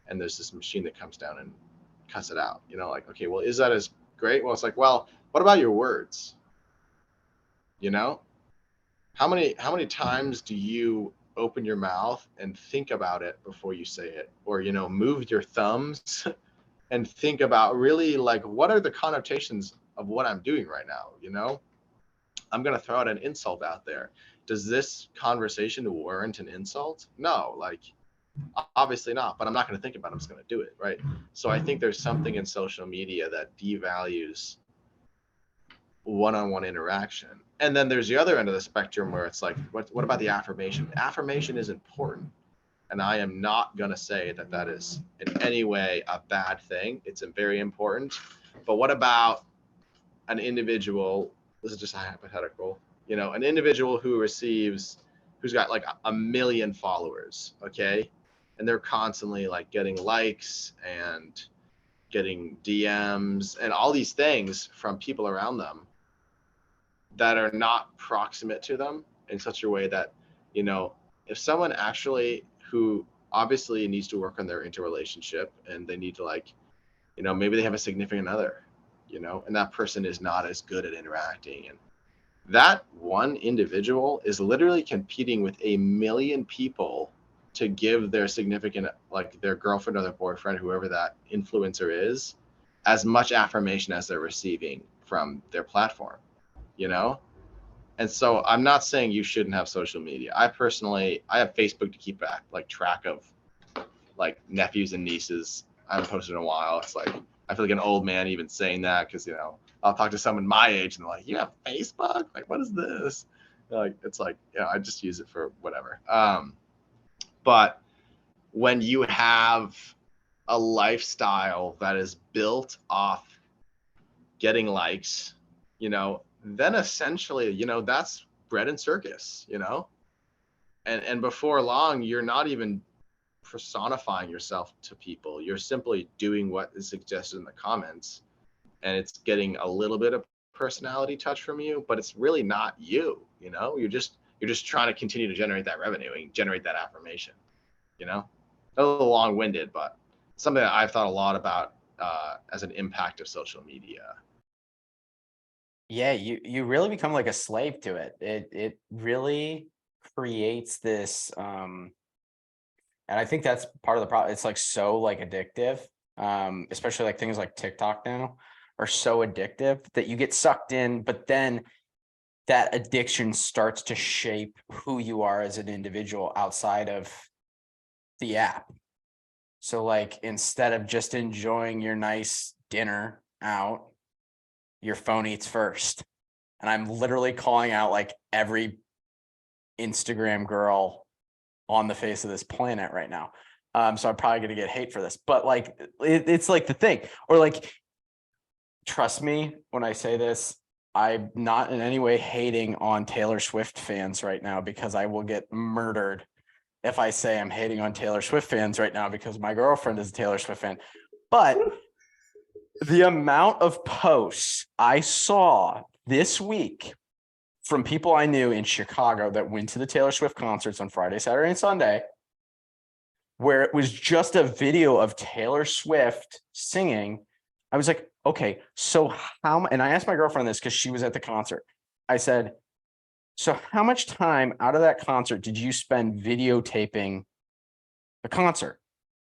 And there's this machine that comes down and cuts it out, you know, like, okay, well, is that as great? Well, it's like, well, what about your words? You know, how many times do you open your mouth and think about it before you say it, or, you know, move your thumbs and think about really like, what are the connotations of what I'm doing right now? You know, I'm going to throw out an insult out there. Does this conversation warrant an insult? No. Like, Obviously not, but I'm not going to think about it. I'm just going to do it, right? So I think there's something in social media that devalues one-on-one interaction. And then there's the other end of the spectrum where it's like, what about the affirmation? Affirmation is important. And I am not going to say that that is in any way a bad thing. It's very important. But what about an individual? This is just a hypothetical, an individual who's got like a million followers, okay? And they're constantly like getting likes and getting DMs and all these things from people around them that are not proximate to them in such a way that, if someone actually who obviously needs to work on their interrelationship and they need to maybe they have a significant other, and that person is not as good at interacting. And that one individual is literally competing with a million people to give their significant, like their girlfriend or their boyfriend, whoever that influencer is, as much affirmation as they're receiving from their platform, And so I'm not saying you shouldn't have social media. I have Facebook to keep track of like nephews and nieces. I haven't posted in a while. It's like, I feel like an old man even saying that because, I'll talk to someone my age and they're like, you have Facebook? Like, what is this? It's like, I just use it for whatever. But when you have a lifestyle that is built off getting likes, then essentially, that's bread and circus, and before long, you're not even personifying yourself to people. You're simply doing what is suggested in the comments, and it's getting a little bit of personality touch from you, but it's really not you. You're just trying to continue to generate that revenue and generate that affirmation. A little long-winded, but something that I've thought a lot about as an impact of social media. Yeah, you really become like a slave to it. It really creates this and I think that's part of the problem. It's like so like addictive. Especially like things like TikTok now are so addictive that you get sucked in, but then that addiction starts to shape who you are as an individual outside of the app. So like instead of just enjoying your nice dinner out, your phone eats first. And I'm literally calling out like every Instagram girl on the face of this planet right now. So I'm probably gonna get hate for this, but like it's like the thing, or like, trust me when I say this, I'm not in any way hating on Taylor Swift fans right now, because I will get murdered if I say I'm hating on Taylor Swift fans right now, because my girlfriend is a Taylor Swift fan. But the amount of posts I saw this week from people I knew in Chicago that went to the Taylor Swift concerts on Friday, Saturday, and Sunday, where it was just a video of Taylor Swift singing, I was like, okay, so how, and I asked my girlfriend this because she was at the concert. I said, so how much time out of that concert did you spend videotaping the concert?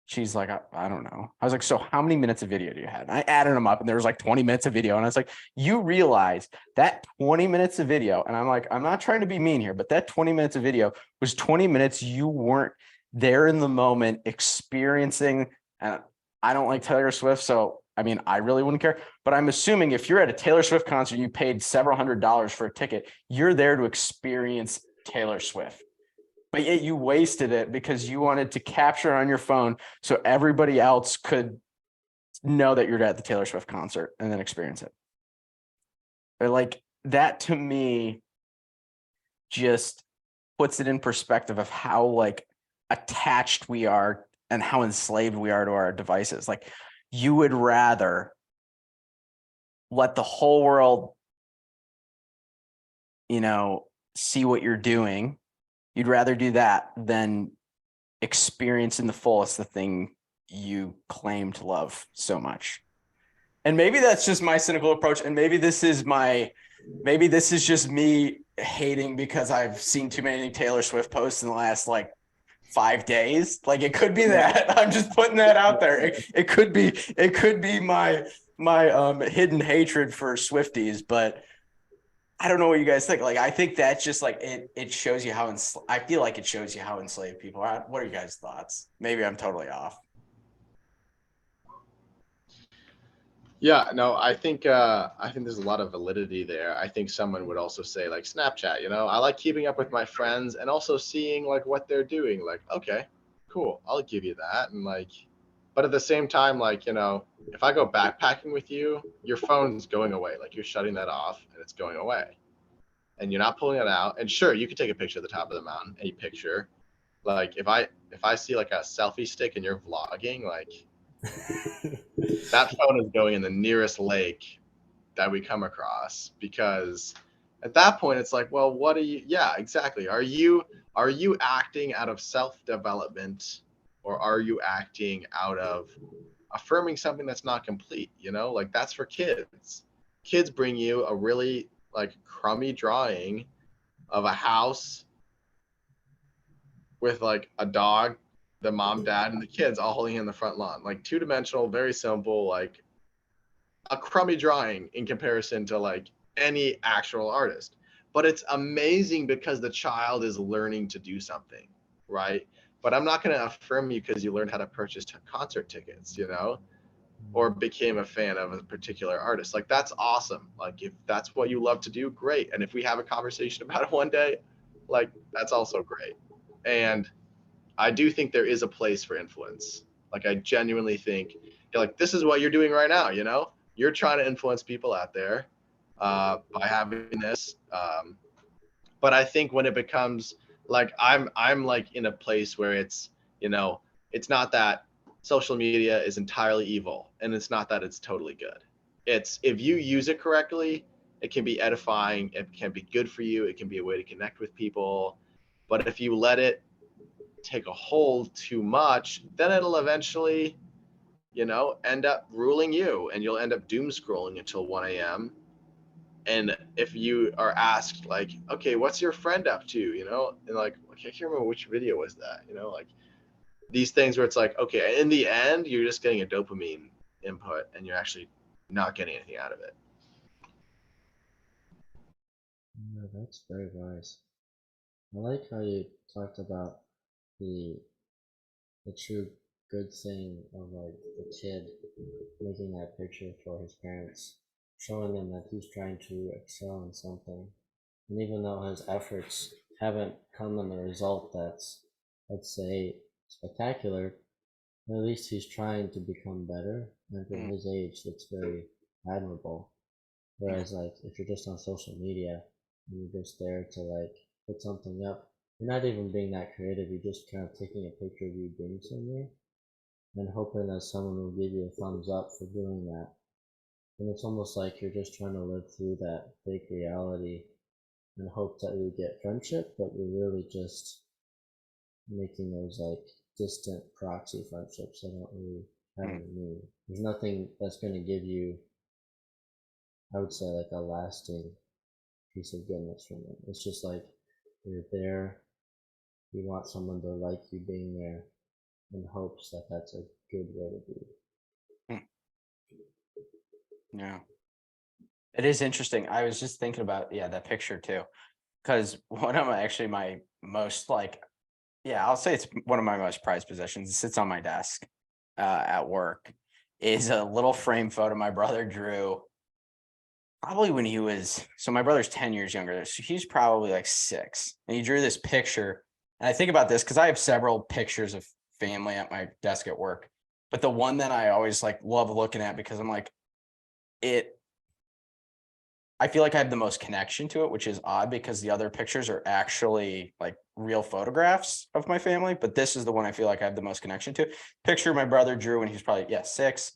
She's like, I don't know. I was like, so how many minutes of video do you have? And I added them up and there was like 20 minutes of video. And I was like, you realize that 20 minutes of video, and I'm like, I'm not trying to be mean here, but that 20 minutes of video was 20 minutes you weren't there in the moment experiencing. And I don't like Taylor Swift, so I mean, I really wouldn't care. But I'm assuming if you're at a Taylor Swift concert, you paid several $100s for a ticket, you're there to experience Taylor Swift. But yet you wasted it because you wanted to capture it on your phone so everybody else could know that you're at the Taylor Swift concert and then experience it. Or like that, to me, just puts it in perspective of how like attached we are and how enslaved we are to our devices. Like, you would rather let the whole world, see what you're doing. You'd rather do that than experience in the fullest the thing you claim to love so much. And maybe that's just my cynical approach. And maybe this is just me hating because I've seen too many Taylor Swift posts in the last like 5 days. Like, it could be that. I'm just putting that out there. It could be my hidden hatred for Swifties, but I don't know what you guys think. Like, I think that's just like it shows you how I feel like it shows you how enslaved people are. What are you guys' thoughts? Maybe I'm totally off. Yeah, no, I think there's a lot of validity there. I think someone would also say like Snapchat, I like keeping up with my friends and also seeing like what they're doing. Like, okay, cool, I'll give you that. And like, but at the same time, like, if I go backpacking with you, your phone's going away. Like you're shutting that off and it's going away. And you're not pulling it out. And sure, you could take a picture of the top of the mountain, any picture. Like if I see like a selfie stick and you're vlogging, like that phone is going in the nearest lake that we come across, because at that point it's like, well, what are you, yeah, exactly, are you acting out of self-development, or are you acting out of affirming something that's not complete? Like that's for kids bring you a really like crummy drawing of a house with like a dog, the mom, dad, and the kids all holding in the front lawn, like two-dimensional, very simple, like a crummy drawing in comparison to like any actual artist. But it's amazing because the child is learning to do something, right? But I'm not going to affirm you because you learned how to purchase concert tickets, or became a fan of a particular artist. Like that's awesome. Like if that's what you love to do, great. And if we have a conversation about it one day, like that's also great. And I do think there is a place for influence. Like I genuinely think, like this is what you're doing right now. You're trying to influence people out there by having this. But I think when it becomes like I'm like in a place where it's not that social media is entirely evil, and it's not that it's totally good. It's if you use it correctly, it can be edifying. It can be good for you. It can be a way to connect with people. But if you let it take a hold too much, then it'll eventually, end up ruling you, and you'll end up doom scrolling until 1 a.m. And if you are asked like, okay, what's your friend up to, and like, okay, I can't remember which video was that, like these things where it's like, okay, in the end, you're just getting a dopamine input and you're actually not getting anything out of it. Yeah, that's very wise. I like how you talked about the the true good thing of like the kid making that picture for his parents, showing them that he's trying to excel in something. And even though his efforts haven't come in a result that's, let's say, spectacular, at least he's trying to become better. And for Mm, his age, that's very admirable. mm, Whereas, like, if you're just on social media and you're just there to, like, put something up, you're not even being that creative. You're just kind of taking a picture of you being somewhere and hoping that someone will give you a thumbs up for doing that. And it's almost like you're just trying to live through that fake reality and hope that you get friendship, but you're really just making those like distant proxy friendships that don't really have mm. any meaning. There's nothing that's going to give you, I would say, like a lasting piece of goodness from it. It's just like you're there, you want someone to like you being there in hopes that that's a good way to be. Mm. Yeah, it is interesting. I was just thinking about, yeah, that picture too, because one of my most like, yeah, I'll say it's one of my most prized possessions. It sits on my desk at work. Is a little frame photo my brother drew probably when he was, so my brother's 10 years younger, so he's probably like 6, and he drew this picture. And I think about this because I have several pictures of family at my desk at work, but the one that I always like love looking at, because I'm like, it I feel like I have the most connection to it, which is odd because the other pictures are actually like real photographs of my family, but this is the one I feel like I have the most connection to. Picture my brother drew when he was probably, yeah, 6,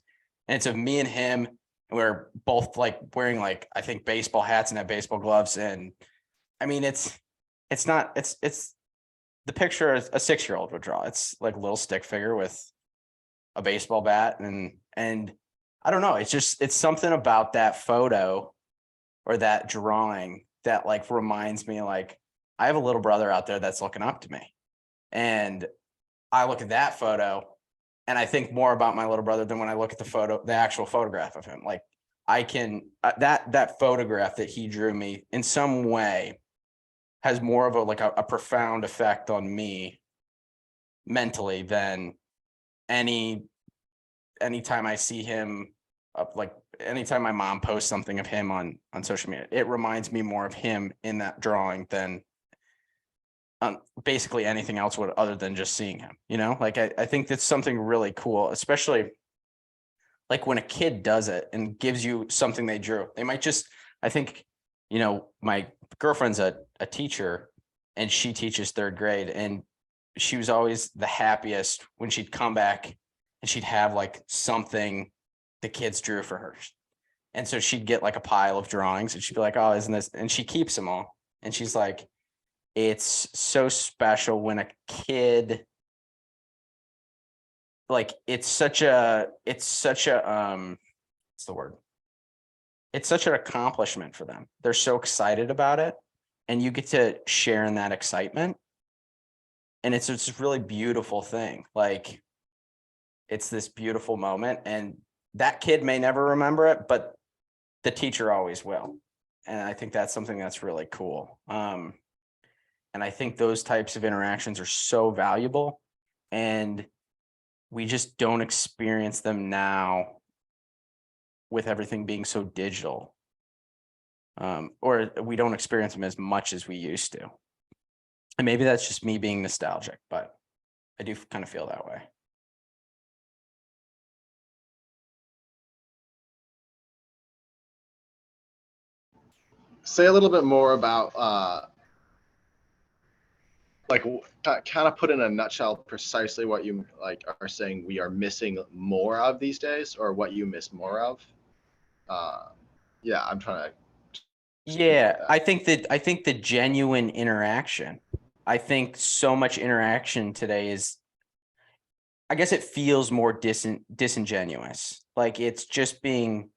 and it's of me and him, and we're both like wearing like, I think, baseball hats and have baseball gloves. And I mean, it's not it's the picture a 6-year-old would draw. It's like a little stick figure with a baseball bat, and I don't know, it's something about that photo or that drawing that like reminds me, like, I have a little brother out there that's looking up to me. And I look at that photo and I think more about my little brother than when I look at the actual photograph of him. Like, I can, that photograph that he drew me in some way has more of a profound effect on me mentally than anytime I see him up, like anytime my mom posts something of him on social media. It reminds me more of him in that drawing than basically anything else would, other than just seeing him, like I think that's something really cool, especially like when a kid does it and gives you something they drew. They might just, I think, my girlfriend's a teacher and she teaches third grade, and she was always the happiest when she'd come back and she'd have like something the kids drew for her. And so she'd get like a pile of drawings and she'd be like, oh, isn't this? And she keeps them all. And she's like, it's so special when a kid, like, it's such a what's the word? It's such an accomplishment for them. They're so excited about it, and you get to share in that excitement. And it's this really beautiful thing. Like, it's this beautiful moment, and that kid may never remember it, but the teacher always will. And I think that's something that's really cool. And I think those types of interactions are so valuable, and we just don't experience them now with everything being so digital. Or we don't experience them as much as we used to. And maybe that's just me being nostalgic, but I do kind of feel that way. Say a little bit more about like kind of put in a nutshell precisely what you like are saying we are missing more of these days, or what you miss more of. Yeah, I'm trying to. Yeah, I think the genuine interaction. I think so much interaction today is, I guess it feels more disingenuous. Like it's just being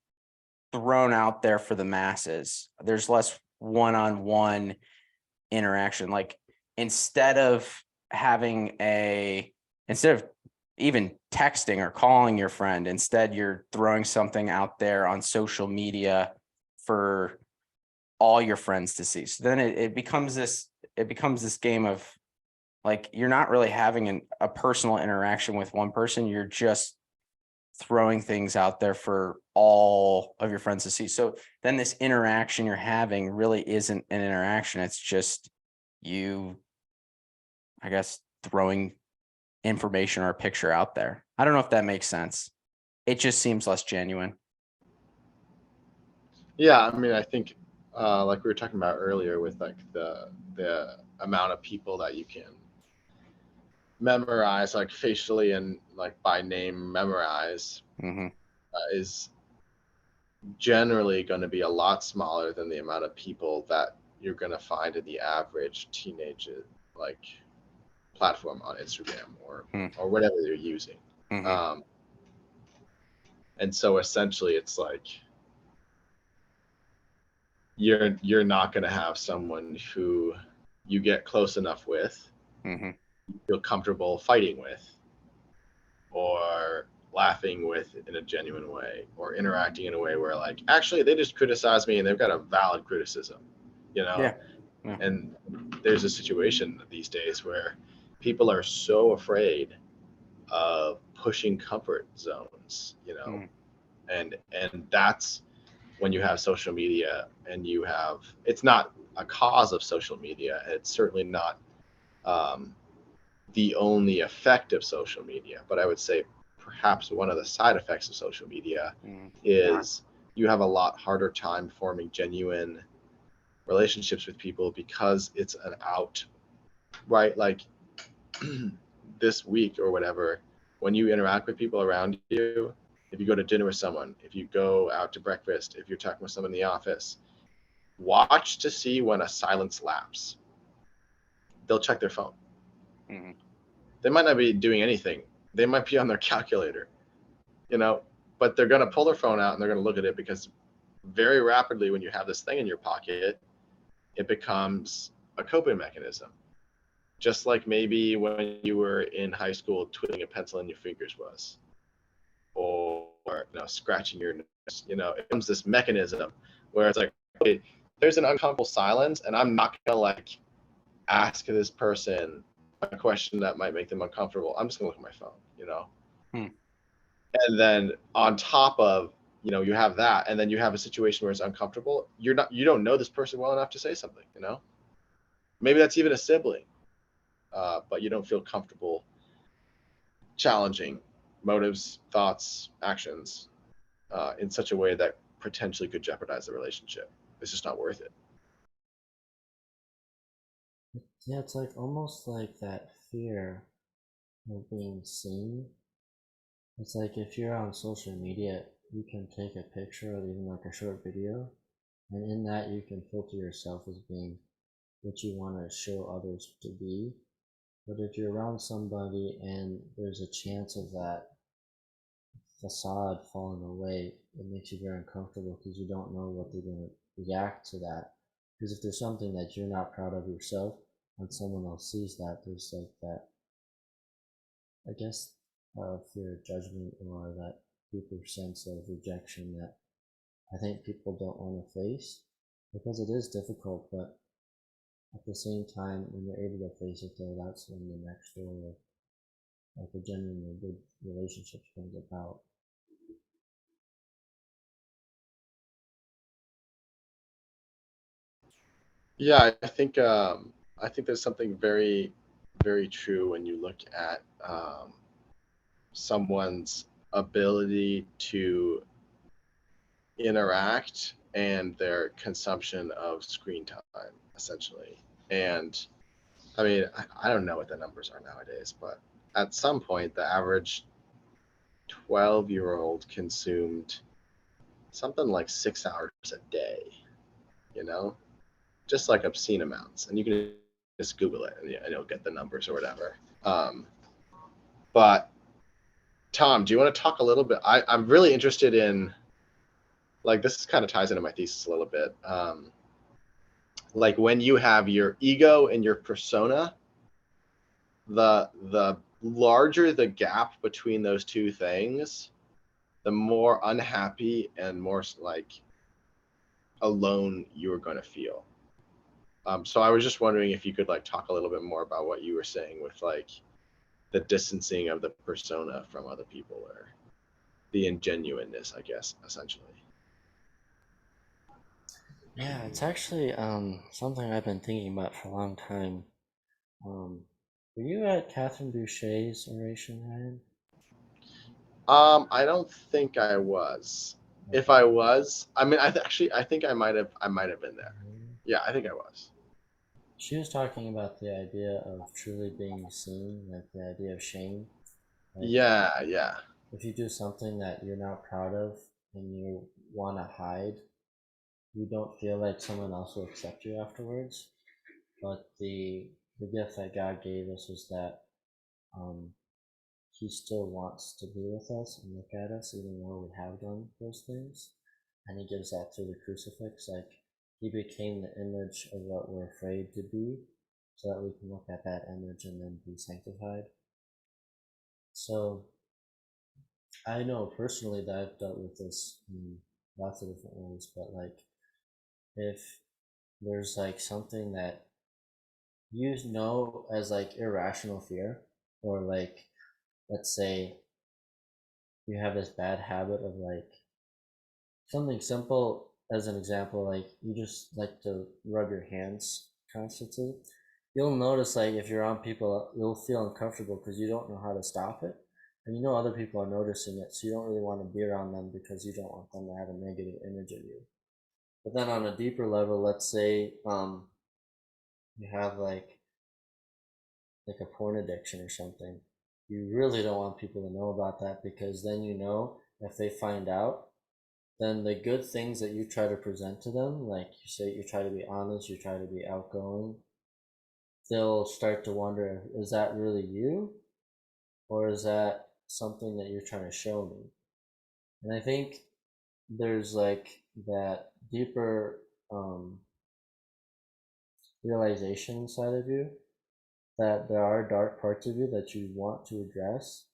thrown out there for the masses. There's less one-on-one interaction. Like instead of even texting or calling your friend, instead you're throwing something out there on social media for all your friends to see. So then it becomes this game of like, you're not really having a personal interaction with one person. You're just throwing things out there for all of your friends to see. So then this interaction you're having really isn't an interaction. It's just you, I guess, throwing information or a picture out there. I don't know if that makes sense. It just seems less genuine. Yeah, I mean, I think like we were talking about earlier with like the amount of people that you can memorize, like facially and like by name memorize, is generally going to be a lot smaller than the amount of people that you're going to find in the average teenage like platform on Instagram or whatever they're using. And so essentially it's like you're not going to have someone who you get close enough with, feel comfortable fighting with, or laughing with in a genuine way, or interacting in a way where like, actually they just criticize me and they've got a valid criticism, Yeah. And there's a situation these days where people are so afraid of pushing comfort zones, and that's when you have social media, and it's not a cause of social media. It's certainly not the only effect of social media, but I would say perhaps one of the side effects of social media is you have a lot harder time forming genuine relationships with people because it's an right? Like this week or whatever, when you interact with people around you, if you go to dinner with someone, if you go out to breakfast, if you're talking with someone in the office, watch to see when a silence lapse. They'll check their phone. They might not be doing anything. They might be on their calculator, but they're going to pull their phone out and they're going to look at it, because very rapidly when you have this thing in your pocket, it becomes a coping mechanism. Just like maybe when you were in high school, twiddling a pencil in your fingers was, or scratching your it becomes this mechanism where it's like, okay, there's an uncomfortable silence, and I'm not gonna like ask this person a question that might make them uncomfortable. I'm just gonna look at my phone. And then on top of, you have that, and then you have a situation where it's uncomfortable. You don't know this person well enough to say something. Maybe that's even a sibling, but you don't feel comfortable challenging motives, thoughts, actions in such a way that potentially could jeopardize the relationship. It's just not worth it. Yeah, it's like almost like that fear of being seen. It's like if you're on social media, you can take a picture or even like a short video, and in that you can filter yourself as being what you want to show others to be. But if you're around somebody and there's a chance of that facade falling away, it makes you very uncomfortable because you don't know what they're going to react to that. Because if there's something that you're not proud of yourself and someone else sees that, there's like that, I guess, fear of judgment or that deeper sense of rejection that I think people don't want to face because it is difficult. But at the same time, when you're able to face it, though, that's when the next door of like a genuinely good relationship comes about. Yeah, I think there's something very, very true when you look at someone's ability to interact and their consumption of screen time, essentially. And I mean, I don't know what the numbers are nowadays, but at some point, the average 12-year-old consumed something like 6 hours a day, you know, just like obscene amounts. And you can just Google it and you'll get the numbers or whatever. But Tom, do you want to talk a little bit? I'm really interested in, like, this kind of ties into my thesis a little bit. Like when you have your ego and your persona, the larger the gap between those two things, the more unhappy and more like alone you're going to feel. So I was just wondering if you could like talk a little bit more about what you were saying with like the distancing of the persona from other people, or the ingenuineness, I guess, essentially. Yeah, it's actually something I've been thinking about for a long time. Were you at Catherine Boucher's oration, Ryan? I don't think I was. If I was, I mean, I think I might have been there. Yeah, I think I was. She was talking about the idea of truly being seen, like the idea of shame. Like Yeah. if you do something that you're not proud of and you want to hide, you don't feel like someone else will accept you afterwards. But the gift that God gave us is that um, He still wants to be with us and look at us, even though we have done those things. And He gives that through the crucifix. Like He became the image of what we're afraid to be, so that we can look at that image and then be sanctified. So I know personally that I've dealt with this in lots of different ways, but like if there's like something that you know as like irrational fear, or like let's say you have this bad habit of like something simple as an example, like you just like to rub your hands constantly, you'll notice like if you're on people, you'll feel uncomfortable because you don't know how to stop it. And you know other people are noticing it, so you don't really want to be around them because you don't want them to have a negative image of you. But then on a deeper level, let's say you have like a porn addiction or something. You really don't want people to know about that because then you know if they find out, then the good things that you try to present to them, like you say, you try to be honest, you try to be outgoing, they'll start to wonder, is that really you? Or is that something that you're trying to show me? And I think there's like that deeper realization inside of you that there are dark parts of you that you want to address,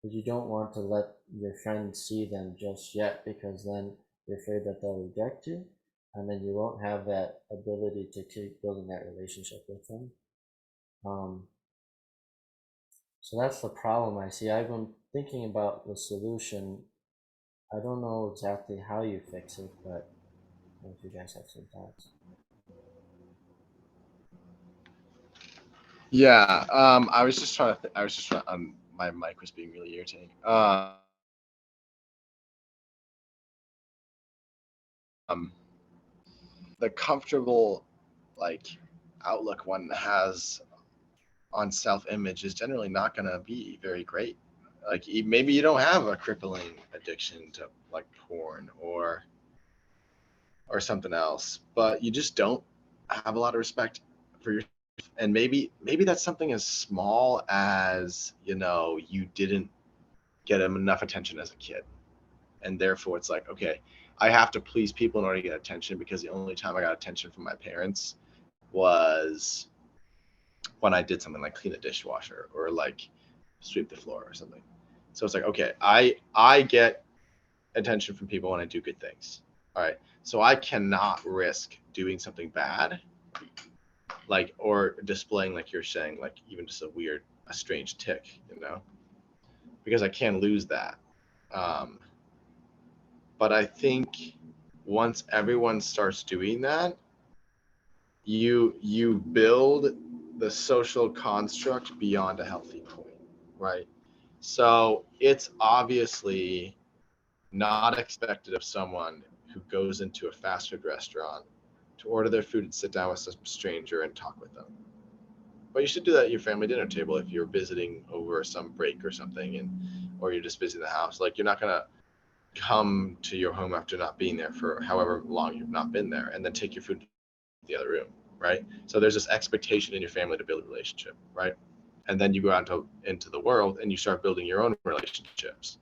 but you don't want to let your friends see them just yet, because then you're afraid that they'll reject you, and then you won't have that ability to keep building that relationship with them. So that's the problem I see. I've been thinking about the solution. I don't know exactly how you fix it, but if you guys have some thoughts. Yeah, I was just trying to. I was just trying. My mic was being really irritating. The comfortable, like, outlook one has on self-image is generally not going to be very great. Like, maybe you don't have a crippling addiction to like porn or something else, but you just don't have a lot of respect for yourself. And maybe that's something as small as, you didn't get enough attention as a kid, and therefore it's like, okay, I have to please people in order to get attention, because the only time I got attention from my parents was when I did something like clean a dishwasher or like sweep the floor or something. So it's like, okay, I get attention from people when I do good things. All right. So I cannot risk doing something bad, like, or displaying, like you're saying, like even just a strange tick, because I can lose that. But I think once everyone starts doing that, you build the social construct beyond a healthy point, right? So it's obviously not expected of someone who goes into a fast food restaurant to order their food and sit down with some stranger and talk with them. But you should do that at your family dinner table if you're visiting over some break or something, or you're just visiting the house. Like, you're not gonna come to your home after not being there for however long you've not been there and then take your food to the other room, right? So there's this expectation in your family to build a relationship, right? And then you go out into the world and you start building your own relationships.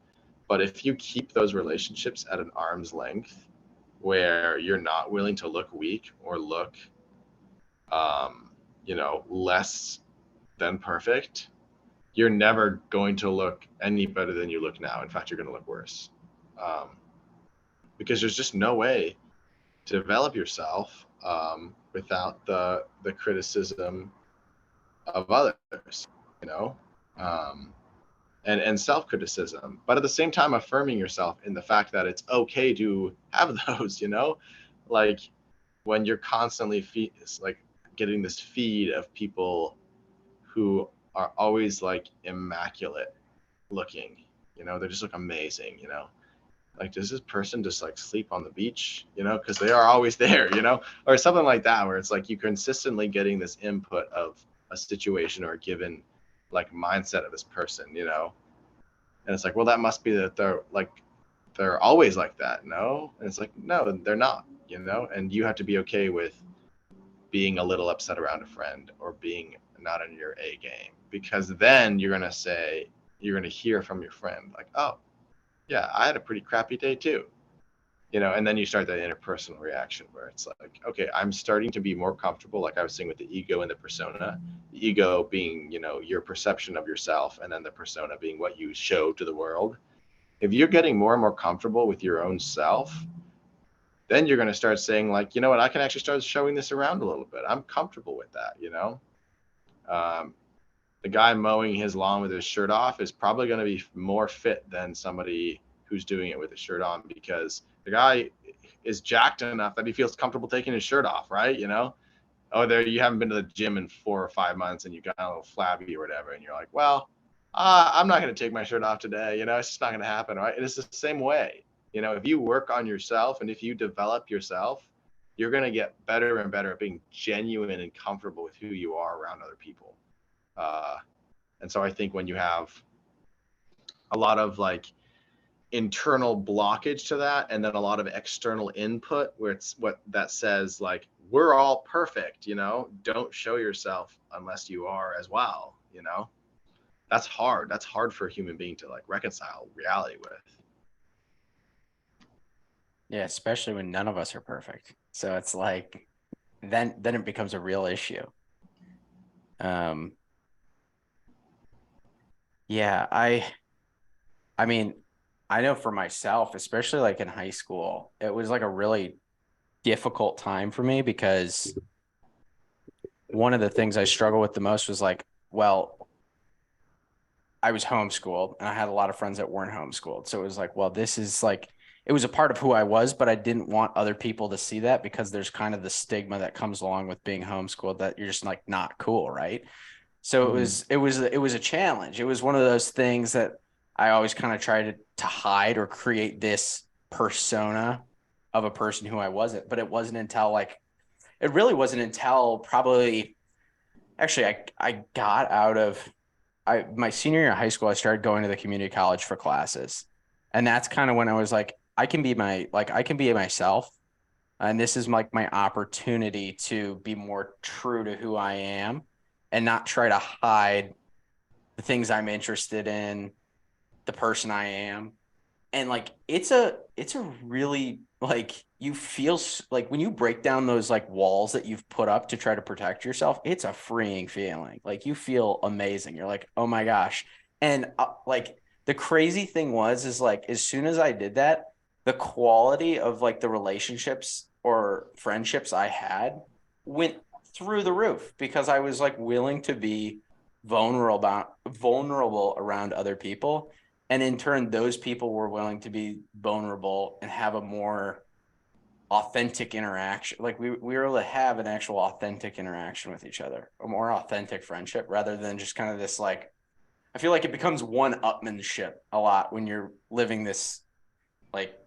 But if you keep those relationships at an arm's length, where you're not willing to look weak or look, less than perfect, you're never going to look any better than you look now. In fact, you're going to look worse, because there's just no way to develop yourself without the criticism of others, you know, um, and self-criticism, but at the same time affirming yourself in the fact that it's okay to have those, like when you're constantly like getting this feed of people who are always like immaculate looking, they just look amazing, like, does this person just like sleep on the beach, because they are always there, or something like that, where it's like you consistently getting this input of a situation or a given like mindset of this person, and it's like, well, that must be that they're always like that, no? And it's like, no, they're not, and you have to be okay with being a little upset around a friend or being not in your A game, because then you're going to hear from your friend like, oh yeah, I had a pretty crappy day too, and then you start that interpersonal reaction where it's like, okay, I'm starting to be more comfortable, like I was saying, with the ego and the persona. The ego being, your perception of yourself, and then the persona being what you show to the world. If you're getting more and more comfortable with your own self, then you're going to start saying like, you know what, I can actually start showing this around a little bit. I'm comfortable with that, the guy mowing his lawn with his shirt off is probably going to be more fit than somebody who's doing it with his shirt on, because the guy is jacked enough that he feels comfortable taking his shirt off, right? Oh, there, you haven't been to the gym in 4 or 5 months and you got a little flabby or whatever, and you're like, well, I'm not going to take my shirt off today. It's just not going to happen, right? It's the same way. If you work on yourself and if you develop yourself, you're going to get better and better at being genuine and comfortable with who you are around other people. And so I think when you have a lot of like internal blockage to that, and then a lot of external input where it's what that says, like, we're all perfect, don't show yourself unless you are as well, that's hard for a human being to like reconcile reality with. Yeah, especially when none of us are perfect. So it's like, then it becomes a real issue. Yeah, I mean, I know for myself, especially like in high school, it was like a really difficult time for me because one of the things I struggled with the most was like, well, I was homeschooled and I had a lot of friends that weren't homeschooled. So it was like, well, this is like, it was a part of who I was, but I didn't want other people to see that because there's kind of the stigma that comes along with being homeschooled that you're just like not cool, right? So it was a challenge. It was one of those things that I always kind of tried to hide or create this persona of a person who I wasn't. But it wasn't until like it really wasn't until probably actually I got out of my senior year of high school, I started going to the community college for classes. And that's kind of when I was like, I can be myself. And this is like my opportunity to be more true to who I am and not try to hide the things I'm interested in, the person I am. And like it's a really like you feel like when you break down those like walls that you've put up to try to protect yourself, it's a freeing feeling. Like you feel amazing. You're like, oh my gosh. And like the crazy thing was is like as soon as I did that, the quality of like the relationships or friendships I had went through the roof because I was like willing to be vulnerable around other people, and in turn those people were willing to be vulnerable and have a more authentic interaction. Like we were able to have an actual authentic interaction with each other, a more authentic friendship rather than just kind of this like I feel like it becomes one-upmanship a lot when you're living this like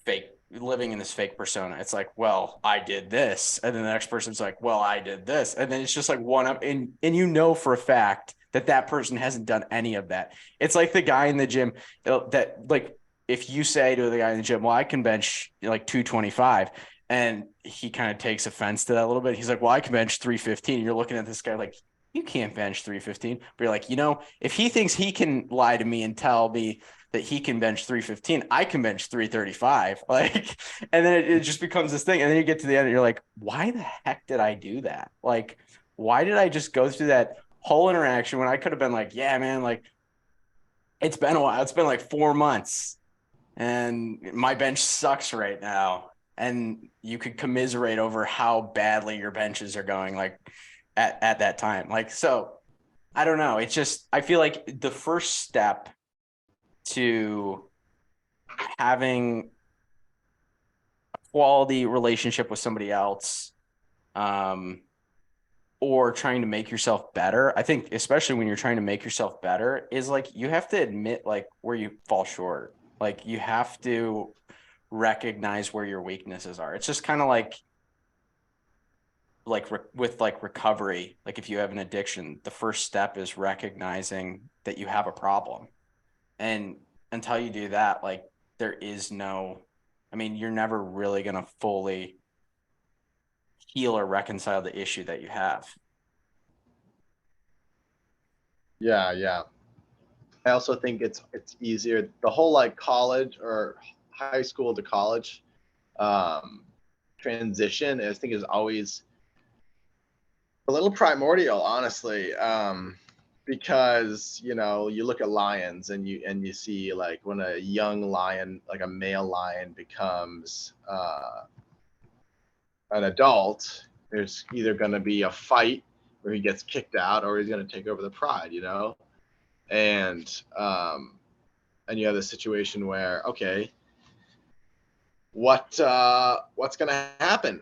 fake living in this fake persona. It's like, well, I did this, and then the next person's like, well, I did this, and then it's just like one up, and you know for a fact that that person hasn't done any of that. It's like the guy in the gym that like if you say to the guy in the gym, well, I can bench like 225, and he kind of takes offense to that a little bit. He's like, well, I can bench 315. You're looking at this guy like, you can't bench 315. But you're like, if he thinks he can lie to me and tell me that he can bench 315, I can bench 335. Like, and then it just becomes this thing. And then you get to the end and you're like, why the heck did I do that? Like, why did I just go through that whole interaction when I could have been like, yeah, man, like it's been a while. It's been like 4 months and my bench sucks right now. And you could commiserate over how badly your benches are going, like at that time. Like, so I don't know. It's just, I feel like the first step to having a quality relationship with somebody else, or trying to make yourself better, I think especially when you're trying to make yourself better is like you have to admit like where you fall short. Like you have to recognize where your weaknesses are. It's just kind of with like recovery. Like if you have an addiction, the first step is recognizing that you have a problem. And until you do that, like there is no, I mean, you're never really going to fully heal or reconcile the issue that you have. Yeah, yeah. I also think it's easier. The whole like college or high school to college um, transition, I think, is always a little primordial, honestly, because you look at lions and you see like when a young lion, like a male lion, becomes an adult, there's either going to be a fight where he gets kicked out or he's going to take over the pride, and you have the situation where, okay, what's going to happen,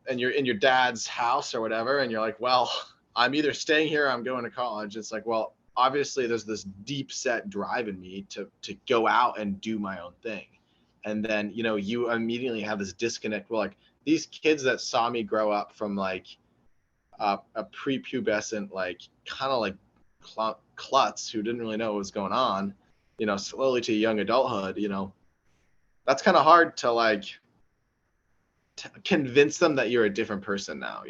and you're in your dad's house or whatever, and you're like, well, I'm either staying here or I'm going to college. It's like, well, obviously there's this deep set drive in me to go out and do my own thing. And then you immediately have this disconnect. Well, like these kids that saw me grow up from like a prepubescent, like kind of like klutz who didn't really know what was going on, slowly to young adulthood, that's kind of hard to like convince them that you're a different person now,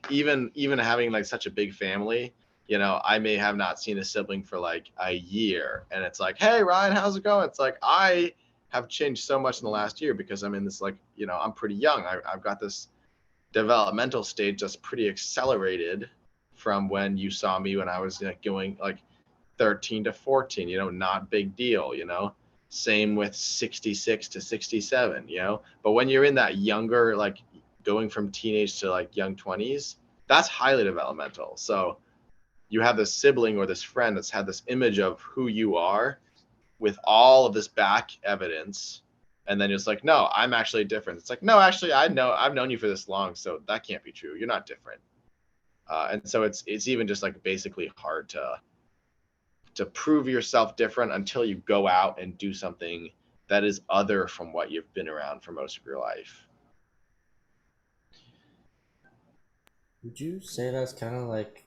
even having like such a big family. I may have not seen a sibling for like a year, and it's like, hey Ryan, how's it going? It's like, I have changed so much in the last year because I'm in this like, I'm pretty young. I've got this developmental stage that's pretty accelerated from when you saw me when I was like going like 13 to 14, not big deal, Same with 66 to 67, But when you're in that younger, like going from teenage to like young 20s, that's highly developmental. So you have this sibling or this friend that's had this image of who you are with all of this back evidence. And then it's like, no, I'm actually different. It's like, no, actually, I've known you for this long, so that can't be true. You're not different. And so it's even just like basically hard to prove yourself different until you go out and do something that is other from what you've been around for most of your life. Would you say that's kind of like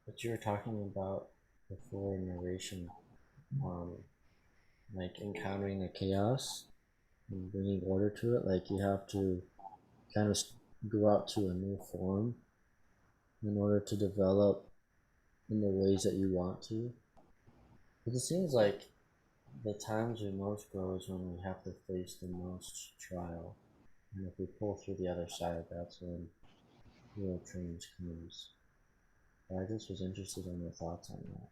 what you were talking about before narration, like encountering the chaos and bringing order to it? Like you have to kind of go out to a new form in order to develop in the ways that you want to. But it seems like the times we most grow is when we have to face the most trial. And if we pull through the other side, that's when real change comes. But I just was interested in your thoughts on that.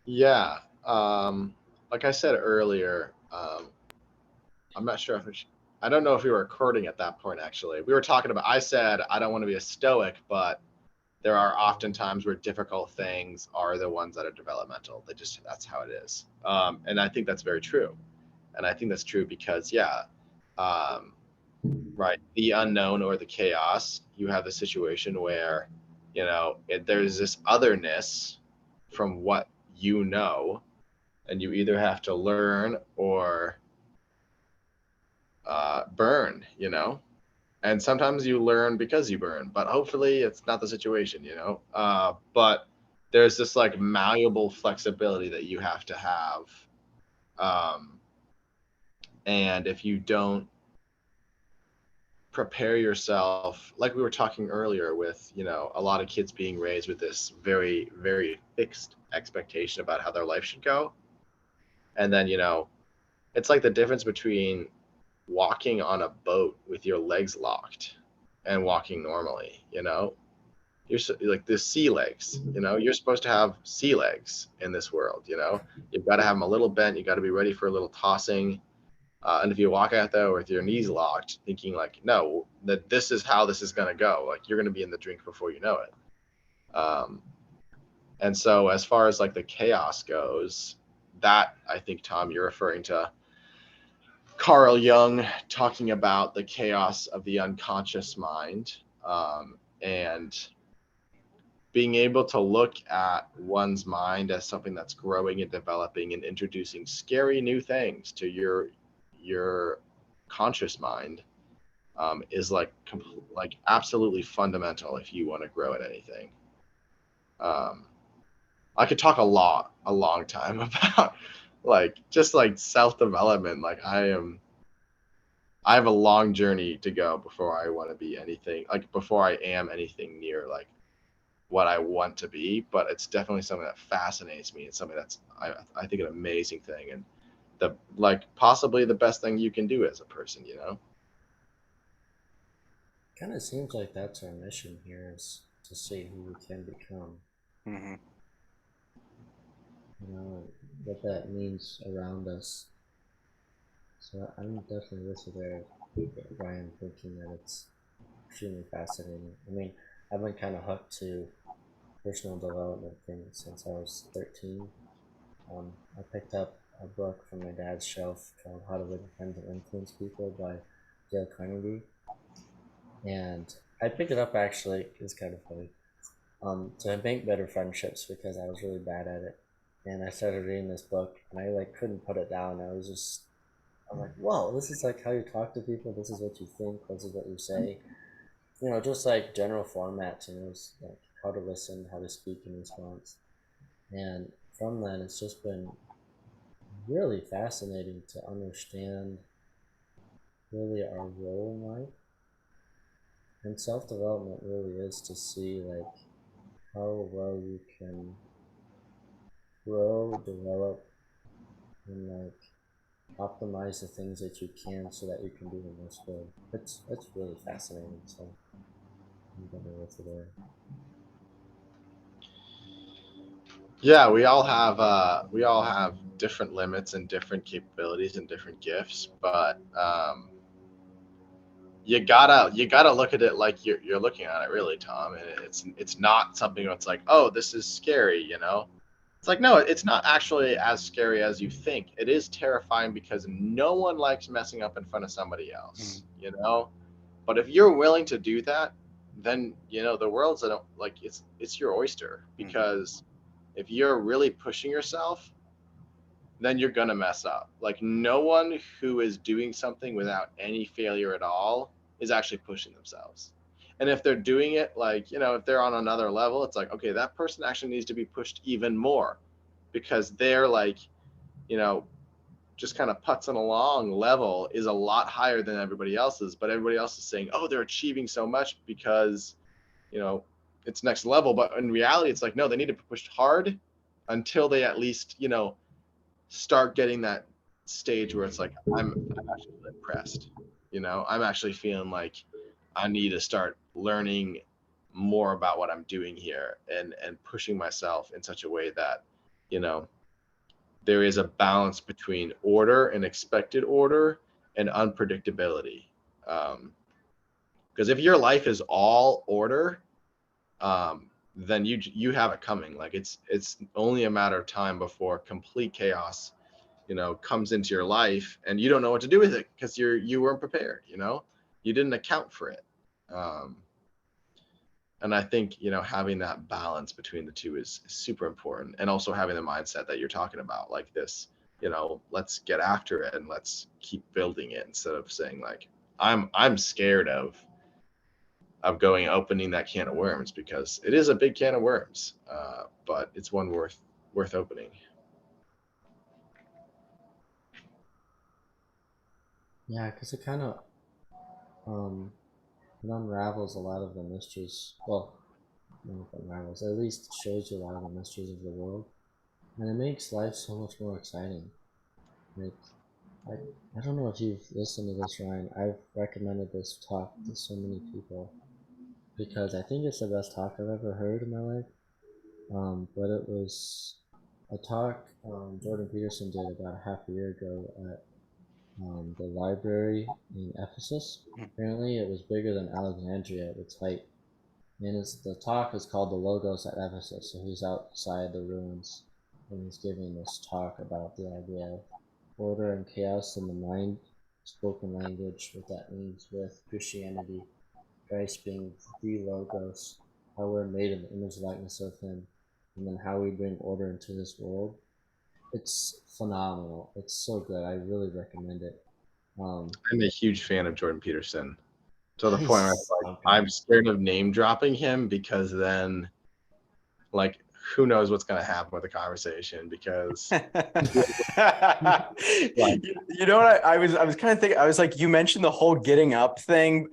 Yeah. Like I said earlier, I'm not sure I don't know if we were recording at that point, actually. We were talking about, I said, I don't want to be a stoic, but there are often times where difficult things are the ones that are developmental. That's how it is. And I think that's very true. And I think that's true because, right, the unknown or the chaos, you have a situation where, there's this otherness from what you know, and you either have to learn or burn, and sometimes you learn because you burn, but hopefully it's not the situation, but there's this like malleable flexibility that you have to have. And if you don't prepare yourself, like we were talking earlier with, a lot of kids being raised with this very, very fixed expectation about how their life should go. And then, it's like the difference between walking on a boat with your legs locked and walking normally, you're like the sea legs, you're supposed to have sea legs in this world, you've got to have them a little bent, you got to be ready for a little tossing. And if you walk out there with your knees locked thinking like, no, that this is how this is going to go, like you're going to be in the drink before you know it. And so as far as like the chaos goes, that I think, Tom, you're referring to Carl Jung talking about the chaos of the unconscious mind, and being able to look at one's mind as something that's growing and developing and introducing scary new things to your conscious mind, is like absolutely fundamental if you want to grow at anything. I could talk a long time about like just like self-development. Like I have a long journey to go before I want to be anything, like before I am anything near like what I want to be, but it's definitely something that fascinates me. It's something that's I think an amazing thing, and the like possibly the best thing you can do as a person, Kind of seems like that's our mission here, is to see who we can become. Mm-hmm. What that means around us. So I'm definitely with you there, Ryan, thinking that it's extremely fascinating. I mean, I've been kind of hooked to personal development things since I was 13. I picked up a book from my dad's shelf called How to Influence and Influence People by Dale Carnegie. And I picked it up actually, it's kind of funny, to make better friendships because I was really bad at it. And I started reading this book and I like couldn't put it down. I'm like, whoa, this is like how you talk to people. This is what you think. This is what you say. Just like general formats, like how to listen, how to speak in response. And from that, it's just been really fascinating to understand really our role in life. And self-development really is to see like how well you can grow, develop, and like optimize the things that you can so that you can do the most good. It's really fascinating. So I'm gonna with it there. Yeah, we all have different limits and different capabilities and different gifts, but you gotta look at it like you're looking at it, really, Tom. And it's not something that's like, oh, this is scary, you know. It's like, no, it's not actually as scary as you think. It is terrifying because no one likes messing up in front of somebody else, you know. But if you're willing to do that, then the world's like it's your oyster, because if you're really pushing yourself, then you're gonna mess up. Like, no one who is doing something without any failure at all is actually pushing themselves. And if they're doing it, like, if they're on another level, it's like, okay, that person actually needs to be pushed even more, because they're like, you know, just kind of putzing along level is a lot higher than everybody else's. But everybody else is saying, oh, they're achieving so much because, you know, it's next level. But in reality, it's like, no, they need to be pushed hard until they at least, start getting that stage where it's like, I'm actually impressed. I'm actually feeling like I need to start learning more about what I'm doing here, and pushing myself in such a way that, you know, there is a balance between order and expected order and unpredictability. Because if your life is all order, then you have it coming. Like, it's only a matter of time before complete chaos comes into your life, and you don't know what to do with it because you weren't prepared. You didn't account for it. And I think having that balance between the two is super important, and also having the mindset that you're talking about, like this, let's get after it and let's keep building it, instead of saying like, I'm scared of going opening that can of worms, because it is a big can of worms, but it's one worth opening. Yeah, because it kind of um it unravels a lot of the mysteries. Well, not unravels, at least shows you a lot of the mysteries of the world, and it makes life so much more exciting. Like, I I don't know if you've listened to this, Ryan. I've recommended this talk to so many people because I think it's the best talk I've ever heard in my life. But it was a talk Jordan Peterson did about a half a year ago at the library in Ephesus. Apparently, it was bigger than Alexandria at its height. And the talk is called The Logos at Ephesus. So he's outside the ruins and he's giving this talk about the idea of order and chaos in the mind, spoken language, what that means with Christianity, Christ being the Logos, how we're made in the image and likeness of Him, and then how we bring order into this world. It's phenomenal. It's so good. I really recommend it. I'm a huge fan of Jordan Peterson, to the point where He's like, so I'm good. scared of name dropping him, because then, like, who knows what's going to happen with the conversation, because like, You know what I was kind of thinking. I was like, you mentioned the whole getting up thing,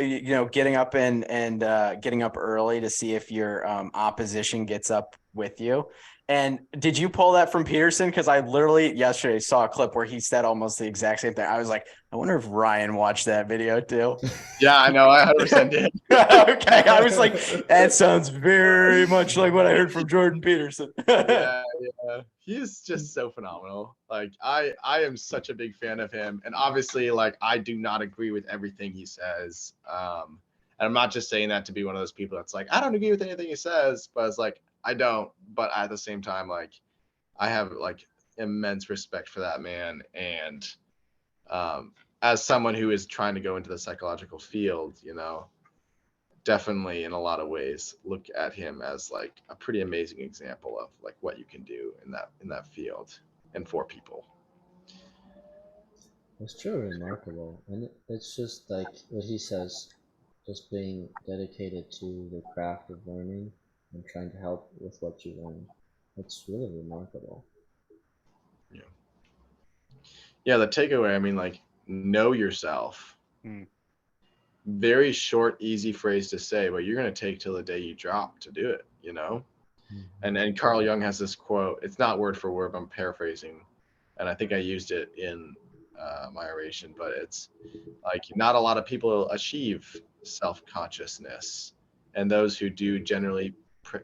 getting up and getting up early to see if your opposition gets up with you. And did you pull that from Peterson? Because I literally yesterday saw a clip where he said almost the exact same thing. I was like, I wonder if Ryan watched that video too. yeah, I know, I 100% did. Okay, I was like, that sounds very much like what I heard from Jordan Peterson. Yeah, he's just so phenomenal. Like, I am such a big fan of him, and obviously, like, I do not agree with everything he says. And I'm not just saying that to be one of those people that's like, I don't agree with anything he says, but it's like, I don't. But at the same time, like, I have like immense respect for that man, and as someone who is trying to go into the psychological field, definitely in a lot of ways look at him as like a pretty amazing example of like what you can do in that field and for people. It's truly remarkable, and it's just like what he says, just being dedicated to the craft of learning and trying to help with what you learn. It's really remarkable. Yeah. Yeah, the takeaway, I mean, like, know yourself. Very short, easy phrase to say, but you're going to take till the day you drop to do it. Mm-hmm. And Carl Jung has this quote. It's not word for word, but I'm paraphrasing, and I think I used it in my oration, but it's like, not a lot of people achieve self-consciousness, and those who do generally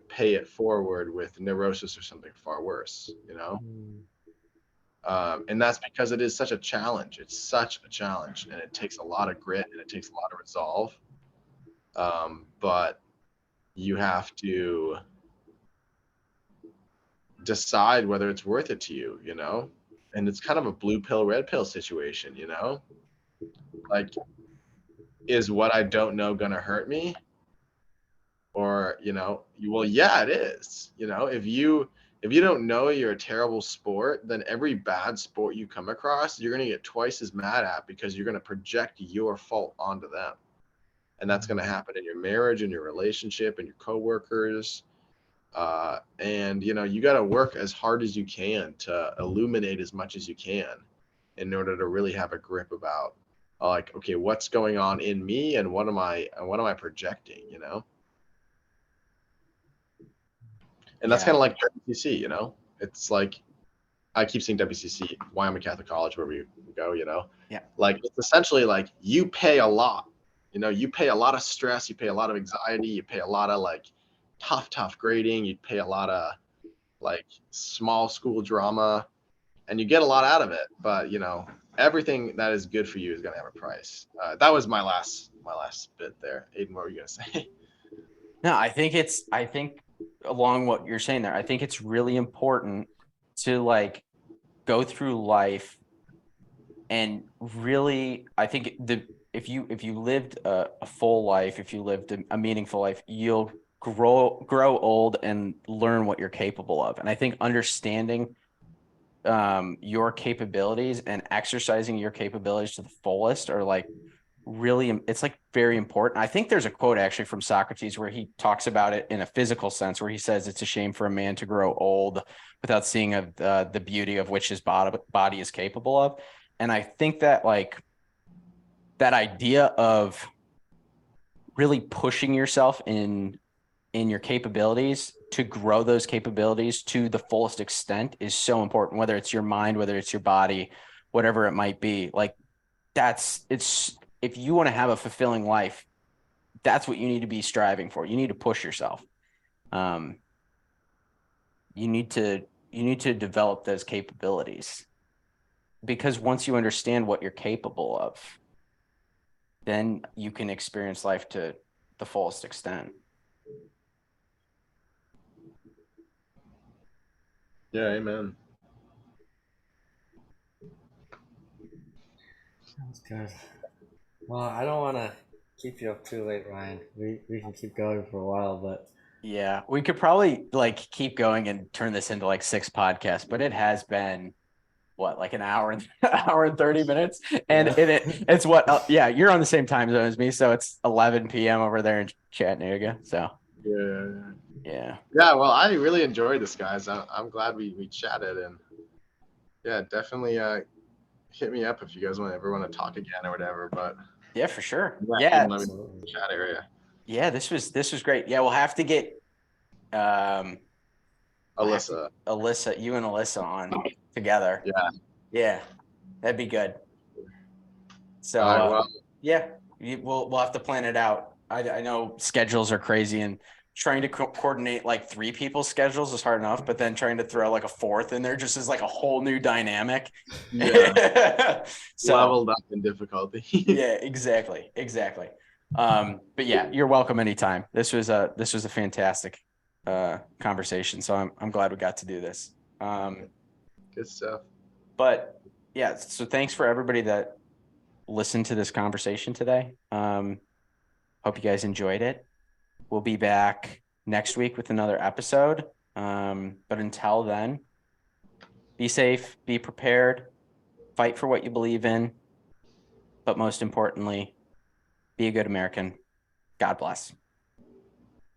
pay it forward with neurosis or something far worse, and that's because it is such a challenge. It's such a challenge, and it takes a lot of grit and it takes a lot of resolve. But you have to decide whether it's worth it to you, and it's kind of a blue pill, red pill situation, like, is what I don't know going to hurt me? Or, well, yeah, it is. If you don't know you're a terrible sport, then every bad sport you come across, you're going to get twice as mad at, because you're going to project your fault onto them. And that's going to happen in your marriage, in your relationship, and your coworkers. And, you got to work as hard as you can to illuminate as much as you can in order to really have a grip about, like, okay, what's going on in me, and what am I projecting, And that's kind of like WCC, it's like, I keep saying WCC, Wyoming Catholic College, where we go, Yeah. Like, it's essentially like, you pay a lot, you pay a lot of stress, you pay a lot of anxiety, you pay a lot of like tough grading, you pay a lot of like small school drama, and you get a lot out of it. But, everything that is good for you is going to have a price. That was my last bit there. Aiden, what were you going to say? No, I think along what you're saying there, I think it's really important to like go through life, and really, I think if you lived a full life, if you lived a meaningful life, you'll grow old and learn what you're capable of. And I think understanding your capabilities and exercising your capabilities to the fullest are like really, it's like very important. I think there's a quote actually from Socrates where he talks about it in a physical sense, where he says it's a shame for a man to grow old without seeing the beauty of which his body is capable of. And I think that like that idea of really pushing yourself in your capabilities to grow those capabilities to the fullest extent is so important, whether it's your mind, whether it's your body, whatever it might be. Like if you want to have a fulfilling life, that's what you need to be striving for. You need to push yourself. You need to develop those capabilities, because once you understand what you're capable of, then you can experience life to the fullest extent. Yeah, amen. Sounds good. Well, I don't want to keep you up too late, Ryan. We can keep going for a while, but Yeah, we could probably like keep going and turn this into like 6 podcasts, but it has been what, like an hour and hour and 30 minutes. And it's what, yeah, you're on the same time zone as me. So it's 11 p.m. over there in Chattanooga. So yeah. Well, I really enjoyed this, guys. I'm glad we chatted, and yeah, definitely hit me up if you guys ever want to talk again or whatever. But yeah, for sure. Yeah, chat area. Yeah, this was great. Yeah, we'll have to get Alyssa, you and Alyssa on together. Yeah, that'd be good. So well, yeah, we'll have to plan it out. I know schedules are crazy, and trying to coordinate like 3 people's schedules is hard enough, but then trying to throw like a 4th in there just is like a whole new dynamic. Yeah. So, leveled up in difficulty. Yeah, exactly. But yeah, you're welcome anytime. This was a fantastic conversation. So I'm glad we got to do this. Good stuff. But yeah, so thanks for everybody that listened to this conversation today. Hope you guys enjoyed it. We'll be back next week with another episode. But until then, be safe, be prepared, fight for what you believe in. But most importantly, be a good American. God bless.